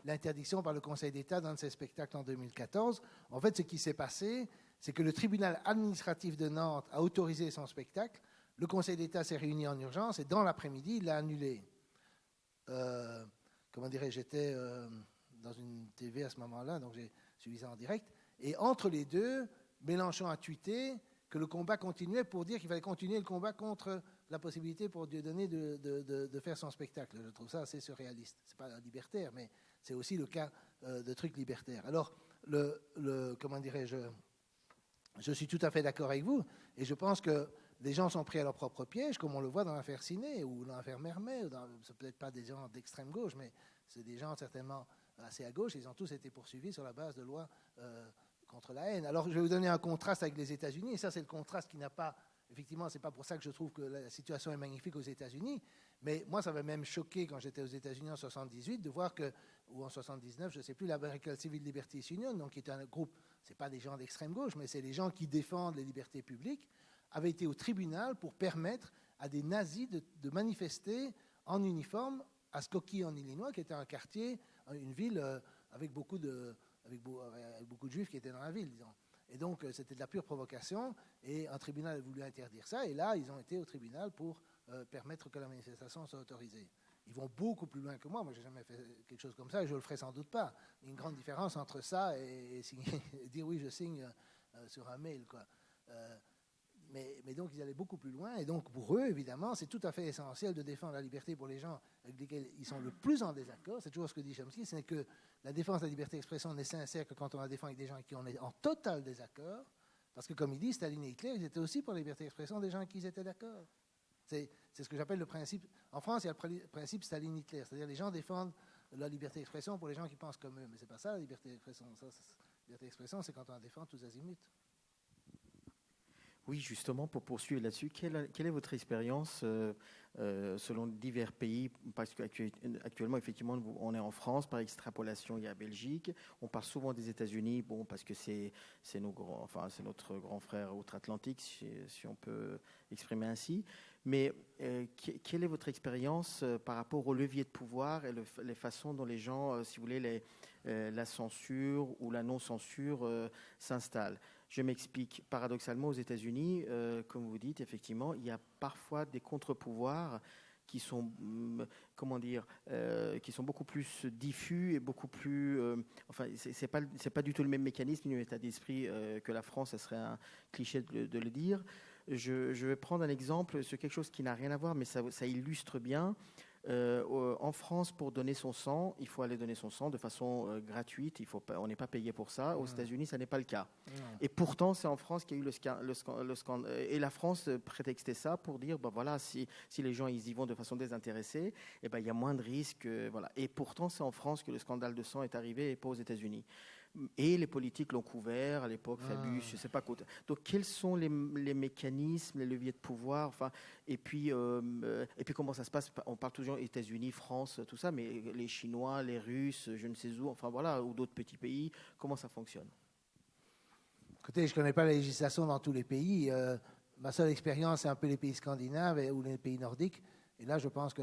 l'interdiction par le Conseil d'État d'un de ces spectacles en 2014. En fait, ce qui s'est passé, c'est que le tribunal administratif de Nantes a autorisé son spectacle. Le Conseil d'État s'est réuni en urgence et dans l'après-midi, il l'a annulé. J'étais dans une TV à ce moment-là, donc j'ai suivi ça en direct. Et entre les deux, Mélenchon a tweeté que le combat continuait pour dire qu'il fallait continuer le combat contre la possibilité pour Dieudonné de faire son spectacle. Je trouve ça assez surréaliste. Ce n'est pas libertaire, mais c'est aussi le cas de trucs libertaires. Alors, je suis tout à fait d'accord avec vous et je pense que les gens sont pris à leur propre piège, comme on le voit dans l'affaire Ciné ou dans l'affaire Mermet. C'est peut-être pas des gens d'extrême gauche, mais c'est des gens certainement assez à gauche. Ils ont tous été poursuivis sur la base de lois contre la haine. Alors, je vais vous donner un contraste avec les États-Unis. Et ça, c'est le contraste qui n'a pas... Effectivement, c'est pas pour ça que je trouve que la situation est magnifique aux États-Unis. Mais moi, ça m'a même choqué quand j'étais aux États-Unis en 78 de voir que, ou en 79, je ne sais plus, l'American Civil Liberties Union, donc qui est un groupe, c'est pas des gens d'extrême gauche, mais c'est les gens qui défendent les libertés publiques, avait été au tribunal pour permettre à des nazis de manifester en uniforme à Skokie en Illinois, qui était un quartier, une ville avec beaucoup de juifs qui étaient dans la ville, disons. Et donc, c'était de la pure provocation, et un tribunal a voulu interdire ça, et là, ils ont été au tribunal pour permettre que la manifestation soit autorisée. Ils vont beaucoup plus loin que moi. Moi, je n'ai jamais fait quelque chose comme ça, et je ne le ferai sans doute pas. Il y a une grande différence entre ça et dire oui, je signe sur un mail, quoi. Mais donc, ils allaient beaucoup plus loin. Et donc, pour eux, évidemment, c'est tout à fait essentiel de défendre la liberté pour les gens avec lesquels ils sont le plus en désaccord. C'est toujours ce que dit Chomsky, c'est que la défense de la liberté d'expression n'est sincère que quand on la défend avec des gens avec qui on est en total désaccord. Parce que, comme il dit, Staline et Hitler, ils étaient aussi pour la liberté d'expression des gens avec qui ils étaient d'accord. C'est ce que j'appelle le principe... En France, il y a le principe Staline-Hitler. C'est-à-dire les gens défendent la liberté d'expression pour les gens qui pensent comme eux. Mais c'est pas ça, la liberté d'expression. La liberté d'expression, c'est quand on la défend tous azimuts. Oui, justement, pour poursuivre là-dessus, quelle est votre expérience selon divers pays? Parce qu'actuellement, effectivement, on est en France, par extrapolation, il y a Belgique. On parle souvent des États-Unis, bon, parce que c'est notre grand frère outre-Atlantique, si on peut exprimer ainsi. Mais quelle est votre expérience par rapport au levier de pouvoir et les façons dont les gens, si vous voulez, la censure ou la non-censure s'installent? Je m'explique. Paradoxalement, aux États-Unis, comme vous dites, effectivement, il y a parfois des contre-pouvoirs qui sont, qui sont beaucoup plus diffus et beaucoup plus... c'est pas du tout le même mécanisme, ni l'état d'esprit que la France, ça serait un cliché de le dire. Je vais prendre un exemple sur quelque chose qui n'a rien à voir, mais ça illustre bien. En France, pour donner son sang, il faut aller donner son sang de façon gratuite. On n'est pas payé pour ça. Aux États-Unis, ça n'est pas le cas. Et pourtant, c'est en France qu'il y a eu le scandale. Et la France prétextait ça pour dire, voilà, si les gens ils y vont de façon désintéressée, il y a moins de risques. Voilà. Et pourtant, c'est en France que le scandale de sang est arrivé et pas aux États-Unis. Et les politiques l'ont couvert à l'époque, Fabius, je ne sais pas quoi. Donc, quels sont les mécanismes, les leviers de pouvoir, et puis comment ça se passe? On parle toujours États-Unis, France, tout ça, mais les Chinois, les Russes, je ne sais où, ou d'autres petits pays, comment ça fonctionne? Écoutez, je ne connais pas la législation dans tous les pays. Ma seule expérience, c'est un peu les pays scandinaves ou les pays nordiques. Et là, je pense que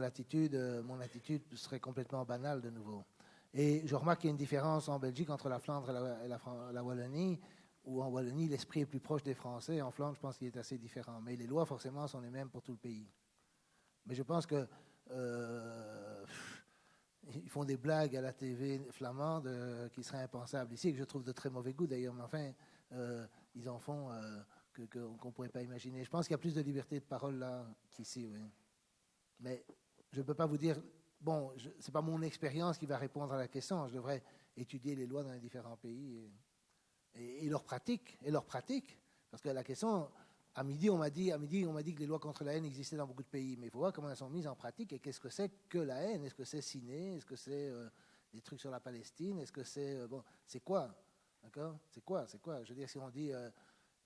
mon attitude serait complètement banale de nouveau. Et je remarque qu'il y a une différence en Belgique entre la Flandre et la Wallonie, où en Wallonie, l'esprit est plus proche des Français. En Flandre, je pense qu'il est assez différent. Mais les lois, forcément, sont les mêmes pour tout le pays. Mais je pense que ils font des blagues à la TV flamande qui seraient impensables ici, et que je trouve de très mauvais goût d'ailleurs. Mais enfin, ils en font qu'on ne pourrait pas imaginer. Je pense qu'il y a plus de liberté de parole là qu'ici, oui. Mais je ne peux pas vous dire... Bon, ce n'est pas mon expérience qui va répondre à la question. Je devrais étudier les lois dans les différents pays et leurs pratiques. Parce que la question, à midi, on m'a dit que les lois contre la haine existaient dans beaucoup de pays. Mais il faut voir comment elles sont mises en pratique et qu'est-ce que c'est que la haine. Est-ce que c'est ciné? Est-ce que c'est des trucs sur la Palestine? Est-ce que c'est... bon, c'est quoi? D'accord? C'est quoi? Je veux dire, si on dit il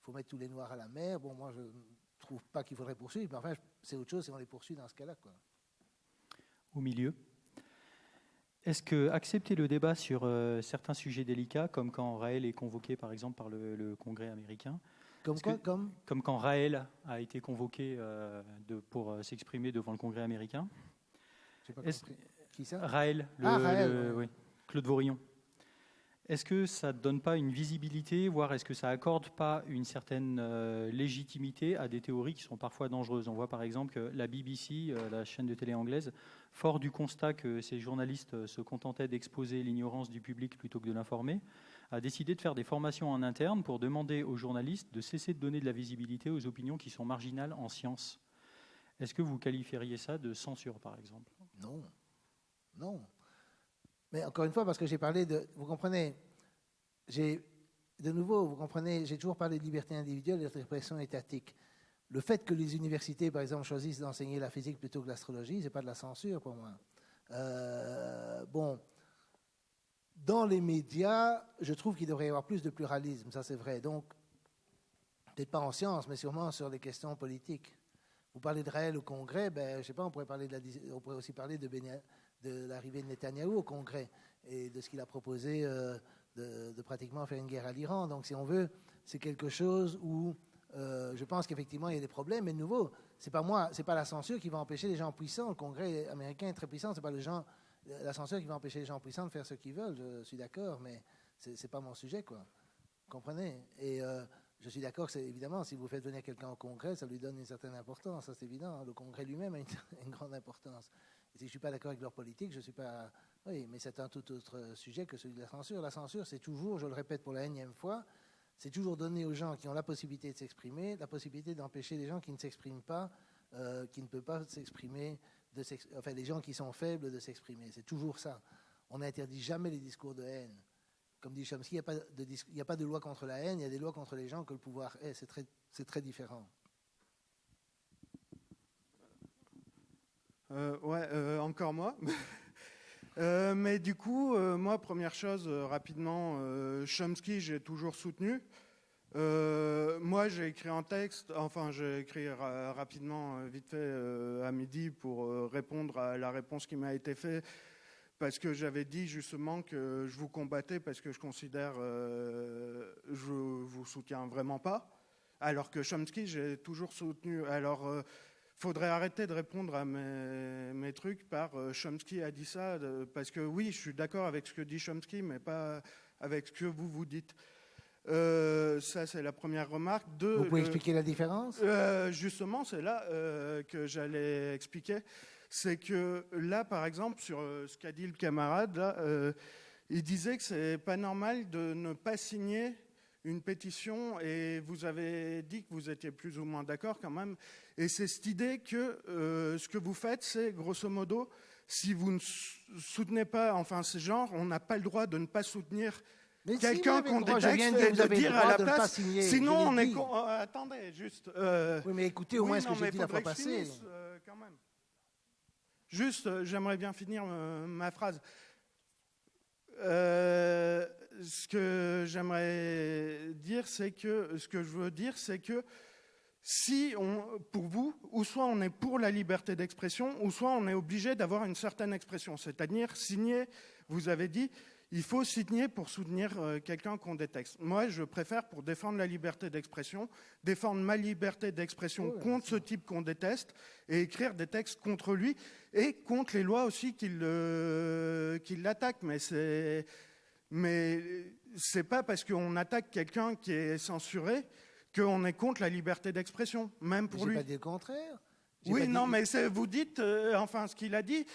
faut mettre tous les Noirs à la mer, bon, moi, je ne trouve pas qu'il faudrait poursuivre. Mais enfin, c'est autre chose si on les poursuit dans ce cas-là, quoi. Au milieu. Est-ce que accepter le débat sur certains sujets délicats, comme quand Raël est convoqué par exemple par le Congrès américain, comme quand Raël a été convoqué pour s'exprimer devant le Congrès américain? J'ai pas compris. Qui ça? Raël, oui, Claude Vorillon. Est-ce que ça ne donne pas une visibilité, voire est-ce que ça accorde pas une certaine légitimité à des théories qui sont parfois dangereuses? On voit par exemple que la BBC, la chaîne de télé anglaise, fort du constat que ces journalistes se contentaient d'exposer l'ignorance du public plutôt que de l'informer, a décidé de faire des formations en interne pour demander aux journalistes de cesser de donner de la visibilité aux opinions qui sont marginales en sciences. Est-ce que vous qualifieriez ça de censure, par exemple? Non. Mais encore une fois, parce que j'ai parlé de... Vous comprenez, j'ai toujours parlé de liberté individuelle et de répression étatique. Le fait que les universités, par exemple, choisissent d'enseigner la physique plutôt que l'astrologie, ce n'est pas de la censure pour moi. Bon, dans les médias, je trouve qu'il devrait y avoir plus de pluralisme, ça c'est vrai. Donc, peut-être pas en sciences, mais sûrement sur les questions politiques. Vous parlez de Raël au Congrès, je ne sais pas, on pourrait aussi parler de l'arrivée de Netanyahou au Congrès et de ce qu'il a proposé de pratiquement faire une guerre à l'Iran. Donc, si on veut, c'est quelque chose où je pense qu'effectivement, il y a des problèmes. Mais de nouveau, c'est pas la censure qui va empêcher les gens puissants. Le Congrès américain est très puissant. C'est pas la censure qui va empêcher les gens puissants de faire ce qu'ils veulent. Je suis d'accord, mais c'est pas mon sujet, quoi. Vous comprenez? Et je suis d'accord que c'est évidemment, si vous faites venir quelqu'un au Congrès, ça lui donne une certaine importance. Ça, c'est évident. Le Congrès lui-même a une grande importance. Et si je ne suis pas d'accord avec leur politique, je ne suis pas... Oui, mais c'est un tout autre sujet que celui de la censure. La censure, c'est toujours, je le répète pour la énième fois, c'est toujours donner aux gens qui ont la possibilité de s'exprimer, la possibilité d'empêcher les gens qui ne s'expriment pas, qui ne peuvent pas s'exprimer, enfin les gens qui sont faibles de s'exprimer. C'est toujours ça. On n'interdit jamais les discours de haine. Comme dit Chomsky, il n'y a pas de loi contre la haine, il y a des lois contre les gens que le pouvoir est. C'est très différent. Encore moi. Mais du coup, moi, première chose, rapidement, Chomsky, j'ai toujours soutenu. Moi, j'ai écrit un texte, enfin, j'ai écrit rapidement, vite fait, à midi, pour répondre à la réponse qui m'a été faite, parce que j'avais dit justement que je vous combattais parce que je considère, je vous soutiens vraiment pas, alors que Chomsky, j'ai toujours soutenu. Alors, faudrait arrêter de répondre à mes trucs par Chomsky a dit ça, parce que oui, je suis d'accord avec ce que dit Chomsky, mais pas avec ce que vous dites. Ça, c'est la première remarque. Vous pouvez expliquer la différence? Justement, c'est là que j'allais expliquer. C'est que là, par exemple, sur ce qu'a dit le camarade, là, il disait que c'est pas normal de ne pas signer une pétition, et vous avez dit que vous étiez plus ou moins d'accord quand même. Et c'est cette idée que ce que vous faites, c'est grosso modo, si vous ne soutenez pas, enfin, c'est genre, on n'a pas le droit de ne pas soutenir quelqu'un qu'on déteste et de dire à la place. Sinon, on est. Attendez, juste. Oui, mais écoutez au moins ce que j'ai dit la fois passée. Quand même. Juste, j'aimerais bien finir ma phrase. Ce que j'aimerais dire, c'est que ce que je veux dire, c'est que si pour vous, ou soit on est pour la liberté d'expression, ou soit on est obligé d'avoir une certaine expression, c'est-à-dire signer. Vous avez dit, il faut signer pour soutenir quelqu'un qu'on déteste. Moi, je préfère, pour défendre la liberté d'expression, défendre ma liberté d'expression contre ce type qu'on déteste et écrire des textes contre lui et contre les lois aussi qui l'attaquent. Mais c'est pas parce qu'on attaque quelqu'un qui est censuré qu'on est contre la liberté d'expression, même pour lui. J'ai pas dit le contraire. Oui, non, mais vous dites, enfin, ce qu'il a dit,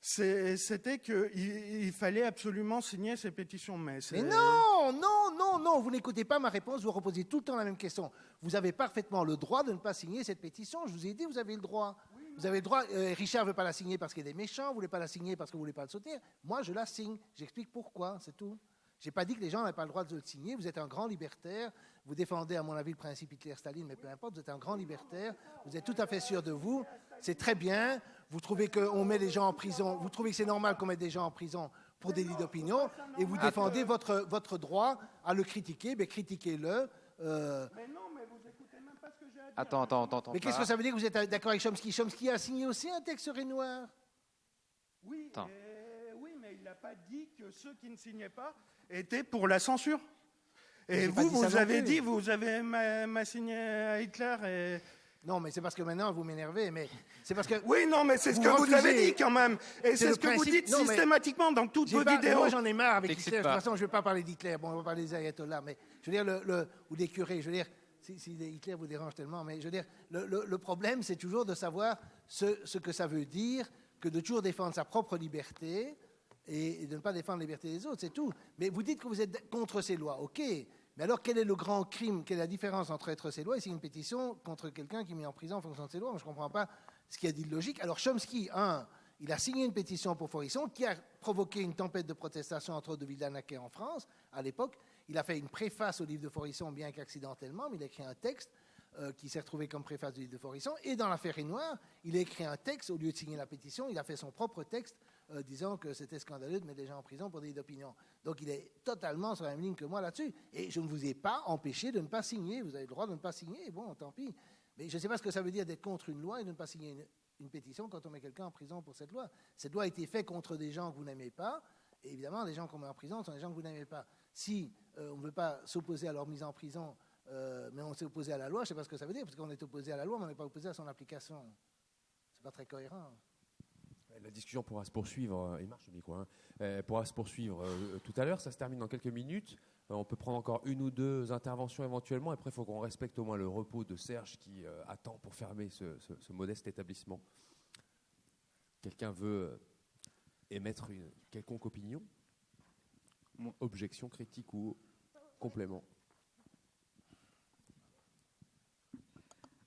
c'était qu'il fallait absolument signer ces pétitions. Mais non, vous n'écoutez pas ma réponse, vous reposez tout le temps la même question. Vous avez parfaitement le droit de ne pas signer cette pétition. Je vous ai dit, vous avez le droit. Vous avez le droit. Richard ne veut pas la signer parce qu'il est méchant, vous ne voulez pas la signer parce que vous ne voulez pas le soutenir. Moi, je la signe. J'explique pourquoi, c'est tout. Je n'ai pas dit que les gens n'avaient pas le droit de le signer. Vous êtes un grand libertaire. Vous défendez, à mon avis, le principe Hitler-Staline, mais peu importe, vous êtes un grand libertaire. Vous êtes tout à fait sûr de vous. C'est très bien. Vous trouvez qu'on met les gens en prison. Vous trouvez que c'est normal qu'on mette des gens en prison pour des lits d'opinion. Et vous défendez votre droit à le critiquer. Mais critiquez-le. Mais non, mais vous écoutez même pas ce que j'ai à dire. Attends. Mais qu'est-ce que ça veut dire que vous êtes d'accord avec Chomsky? Chomsky a signé aussi un texte sur Renoir. Oui, oui, mais il n'a pas dit que ceux qui ne signaient pas étaient pour la censure. Et vous avez dit, vous avez signé à Hitler et... Non, mais c'est parce que maintenant vous m'énervez, mais c'est parce que... Oui, non, mais c'est ce que vous avez dit quand même. Et c'est ce que vous dites systématiquement dans toutes vos vidéos. Moi, j'en ai marre avec Hitler. De toute façon, je ne vais pas parler d'Hitler. Bon, on va parler des ayatollahs, mais je veux dire, ou des curés. Je veux dire, si Hitler vous dérange tellement, mais je veux dire, le problème, c'est toujours de savoir ce que ça veut dire que de toujours défendre sa propre liberté et de ne pas défendre la liberté des autres, c'est tout. Mais vous dites que vous êtes contre ces lois, ok. Mais alors, quel est le grand crime? Quelle est la différence entre être ces lois et signer une pétition contre quelqu'un qui est mis en prison en fonction de ces lois? Moi, je ne comprends pas ce qu'il y a dit de logique. Alors, Chomsky, il a signé une pétition pour Faurisson qui a provoqué une tempête de protestation entre autres de Villanaquet en France, à l'époque. Il a fait une préface au livre de Faurisson, bien qu'accidentellement, mais il a écrit un texte qui s'est retrouvé comme préface du livre de Faurisson. Et dans l'affaire Renoir, il a écrit un texte, au lieu de signer la pétition, il a fait son propre texte disant que c'était scandaleux de mettre des gens en prison pour des lits d'opinion. Donc il est totalement sur la même ligne que moi là-dessus. Et je ne vous ai pas empêché de ne pas signer. Vous avez le droit de ne pas signer, bon, tant pis. Mais je ne sais pas ce que ça veut dire d'être contre une loi et de ne pas signer une pétition quand on met quelqu'un en prison pour cette loi. Cette loi a été faite contre des gens que vous n'aimez pas. Et évidemment, les gens qu'on met en prison sont des gens que vous n'aimez pas. Si on ne veut pas s'opposer à leur mise en prison, mais on s'est opposé à la loi, je ne sais pas ce que ça veut dire, parce qu'on est opposé à la loi, mais on n'est pas opposé à son application. Ce n'est pas très cohérent. La discussion pourra se poursuivre, il marche le micro, pourra se poursuivre tout à l'heure, ça se termine dans quelques minutes. On peut prendre encore une ou deux interventions éventuellement, après il faut qu'on respecte au moins le repos de Serge qui attend pour fermer ce modeste établissement. Quelqu'un veut émettre une quelconque opinion? Objection, critique ou complément?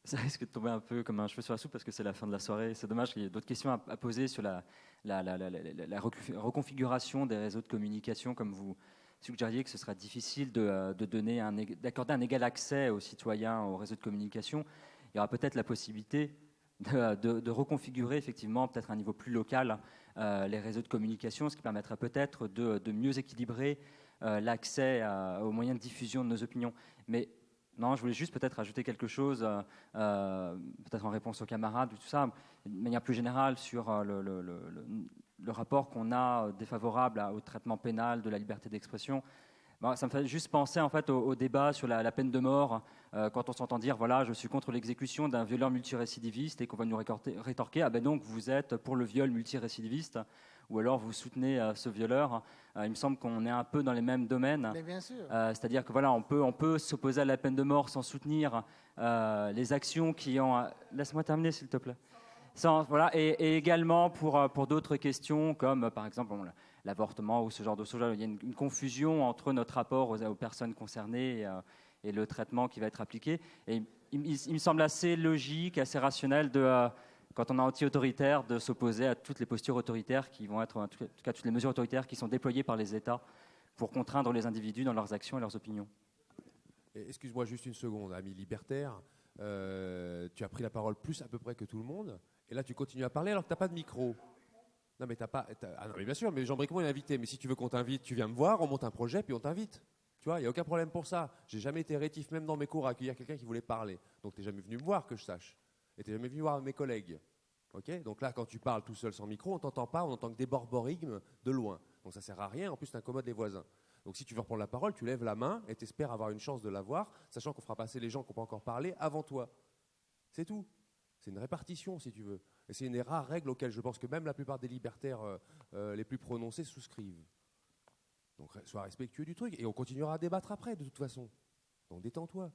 Ça risque de tomber un peu comme un cheveu sur la soupe parce que c'est la fin de la soirée. C'est dommage qu'il y ait d'autres questions à poser sur la reconfiguration des réseaux de communication, comme vous suggériez que ce sera difficile d'accorder un égal accès aux citoyens aux réseaux de communication. Il y aura peut-être la possibilité de reconfigurer effectivement peut-être à un niveau plus local les réseaux de communication, ce qui permettra peut-être de mieux équilibrer l'accès aux moyens de diffusion de nos opinions. Mais non, je voulais juste peut-être ajouter quelque chose, peut-être en réponse aux camarades, tout ça, de manière plus générale sur le rapport qu'on a défavorable au traitement pénal de la liberté d'expression. Bon, ça me fait juste penser en fait au débat sur la peine de mort, quand on s'entend dire voilà, je suis contre l'exécution d'un violeur multirécidiviste et qu'on va nous rétorquer ah ben donc vous êtes pour le viol multirécidiviste ou alors vous soutenez ce violeur. Il me semble qu'on est un peu dans les mêmes domaines. Mais bien sûr. C'est-à-dire que voilà, on peut s'opposer à la peine de mort sans soutenir les actions qui ont. Laisse-moi terminer s'il te plaît. Voilà, et également pour d'autres questions comme par exemple l'avortement ou ce genre de choses. Il y a une confusion entre notre rapport aux personnes concernées et le traitement qui va être appliqué. Et il me semble assez logique, assez rationnel quand on est anti-autoritaire, de s'opposer à toutes les postures autoritaires qui vont être, en tout cas toutes les mesures autoritaires qui sont déployées par les États pour contraindre les individus dans leurs actions et leurs opinions. Excuse-moi juste une seconde, ami libertaire. Tu as pris la parole plus à peu près que tout le monde, et là tu continues à parler alors que tu n'as pas de micro. Non mais t'as pas. Ah non mais bien sûr, mais Jean Bricmont est invité. Mais si tu veux qu'on t'invite, tu viens me voir, on monte un projet, puis on t'invite. Tu vois, il n'y a aucun problème pour ça. J'ai jamais été rétif, même dans mes cours, à accueillir quelqu'un qui voulait parler. Donc tu n'es jamais venu me voir, que je sache. Et tu n'es jamais venu voir mes collègues. Ok ? Donc là, quand tu parles tout seul sans micro, on t'entend pas, on entend que des borborigmes de loin. Donc ça sert à rien, en plus tu incommodes les voisins. Donc si tu veux reprendre la parole, tu lèves la main et tu espères avoir une chance de l'avoir, sachant qu'on fera passer les gens qui n'ont pas encore parlé avant toi. C'est tout. C'est une répartition, si tu veux. Et c'est une des rares règles auxquelles je pense que même la plupart des libertaires les plus prononcés souscrivent. Donc sois respectueux du truc. Et on continuera à débattre après, de toute façon. Donc détends-toi.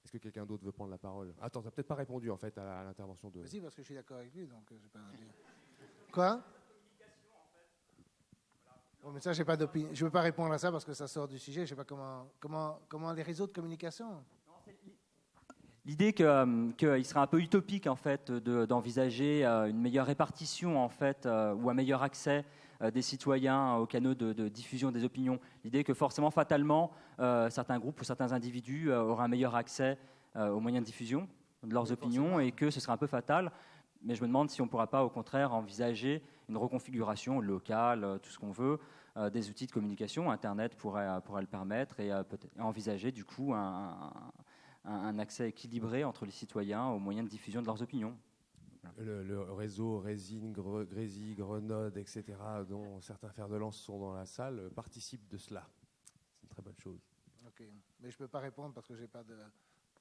Est-ce que quelqu'un d'autre veut prendre la parole? Attends, tu n'as peut-être pas répondu en fait à l'intervention de... Si, parce que je suis d'accord avec lui, donc je vais pas dire. Quoi? Bon, mais ça, j'ai pas d'opinion. Je ne veux pas répondre à ça parce que ça sort du sujet. Je ne sais pas comment les réseaux de communication. L'idée qu'il serait un peu utopique en fait d'envisager une meilleure répartition en fait ou un meilleur accès des citoyens aux canaux de diffusion des opinions. L'idée que forcément, fatalement, certains groupes ou certains individus auraient un meilleur accès aux moyens de diffusion de leurs opinions et que ce serait un peu fatal. Mais je me demande si on ne pourra pas au contraire envisager une reconfiguration locale, tout ce qu'on veut, des outils de communication. Internet pourrait le permettre et envisager du coup un accès équilibré entre les citoyens aux moyens de diffusion de leurs opinions. Le réseau Résine, Grésy, Grenode, etc., dont certains fers de lance sont dans la salle, participent de cela. C'est une très bonne chose. Ok, mais je ne peux pas répondre parce que je n'ai pas de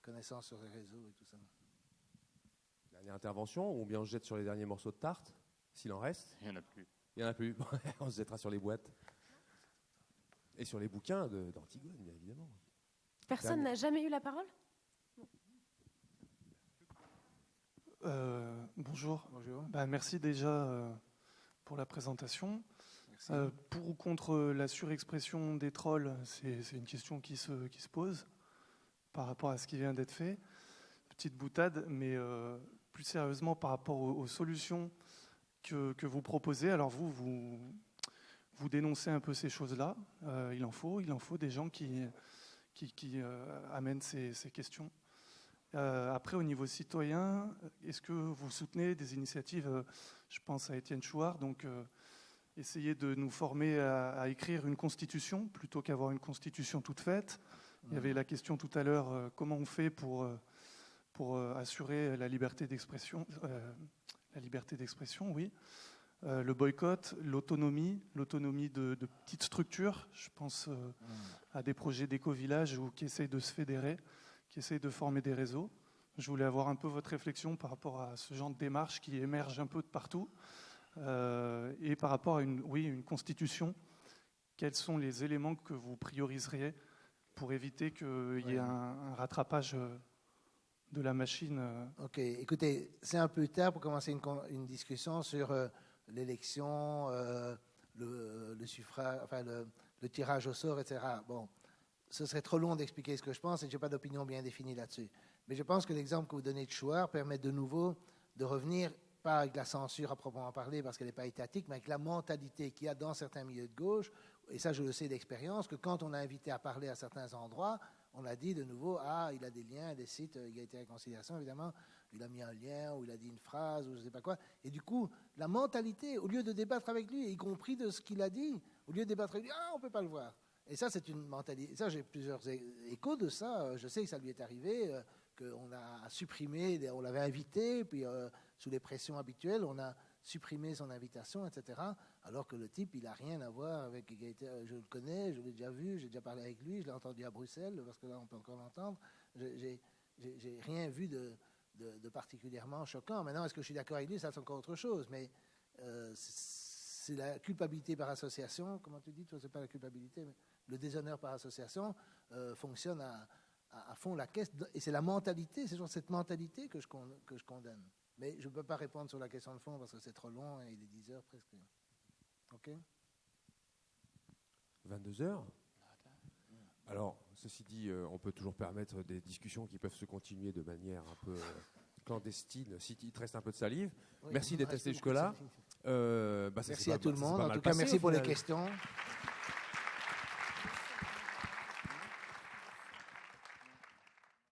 connaissances sur les réseaux et tout ça. Dernière intervention, ou bien on se jette sur les derniers morceaux de tarte, s'il en reste. Il n'y en a plus. Il n'y en a plus. On se jettera sur les boîtes. Et sur les bouquins d'Antigone, bien évidemment. Personne n'a jamais eu la parole? Bonjour. Merci déjà pour la présentation. Pour ou contre la surexpression des trolls, c'est une question qui se pose par rapport à ce qui vient d'être fait. Petite boutade, mais plus sérieusement par rapport aux solutions que vous proposez. Alors vous dénoncez un peu ces choses-là. Il en faut des gens qui amènent ces questions. Après, au niveau citoyen, est-ce que vous soutenez des initiatives, je pense à Étienne Chouard, donc essayer de nous former à écrire une constitution plutôt qu'avoir une constitution toute faite. Il y avait la question tout à l'heure, comment on fait pour assurer la liberté d'expression, oui. Le boycott, l'autonomie de petites structures. Je pense à des projets d'éco-village qui essayent de se fédérer, qui essayent de former des réseaux. Je voulais avoir un peu votre réflexion par rapport à ce genre de démarche qui émerge un peu de partout. Et par rapport à une constitution, quels sont les éléments que vous prioriseriez pour éviter qu'il y ait un rattrapage de la machine? Ok, écoutez, c'est un peu tard pour commencer une discussion sur l'élection, le suffrage, enfin le tirage au sort, etc. Bon, ce serait trop long d'expliquer ce que je pense et je n'ai pas d'opinion bien définie là-dessus. Mais je pense que l'exemple que vous donnez de Chouard permet de nouveau de revenir, pas avec la censure à proprement parler parce qu'elle n'est pas étatique, mais avec la mentalité qu'il y a dans certains milieux de gauche, et ça je le sais d'expérience, que quand on a invité à parler à certains endroits, on a dit de nouveau, il a des liens, des sites, égalité et réconciliation, évidemment, il a mis un lien, ou il a dit une phrase, ou je ne sais pas quoi. Et du coup, la mentalité, au lieu de débattre avec lui, y compris de ce qu'il a dit, au lieu de débattre avec lui, on ne peut pas le voir. Et ça, c'est une mentalité. Ça, j'ai plusieurs échos de ça. Je sais que ça lui est arrivé, qu'on a supprimé, on l'avait invité, puis sous les pressions habituelles, on a supprimé son invitation, etc. Alors que le type, il n'a rien à voir avec égalité. Je le connais, je l'ai déjà vu, j'ai déjà parlé avec lui, je l'ai entendu à Bruxelles, parce que là, on peut encore l'entendre. J'ai rien vu de particulièrement choquant. Maintenant, est-ce que je suis d'accord avec lui? Ça, c'est encore autre chose. Mais c'est la culpabilité par association. Comment tu dis? Toi, c'est pas la culpabilité, mais le déshonneur par association fonctionne à fond la caisse. Et c'est la mentalité, c'est genre cette mentalité que je condamne. Mais je ne peux pas répondre sur la question de fond parce que c'est trop long et il est 10 heures presque. OK? 22 heures. Alors, ceci dit, on peut toujours permettre des discussions qui peuvent se continuer de manière un peu clandestine, si il te reste un peu de salive. Oui, merci d'être resté jusque-là. Merci à tout le monde. En tout cas, merci pour les questions.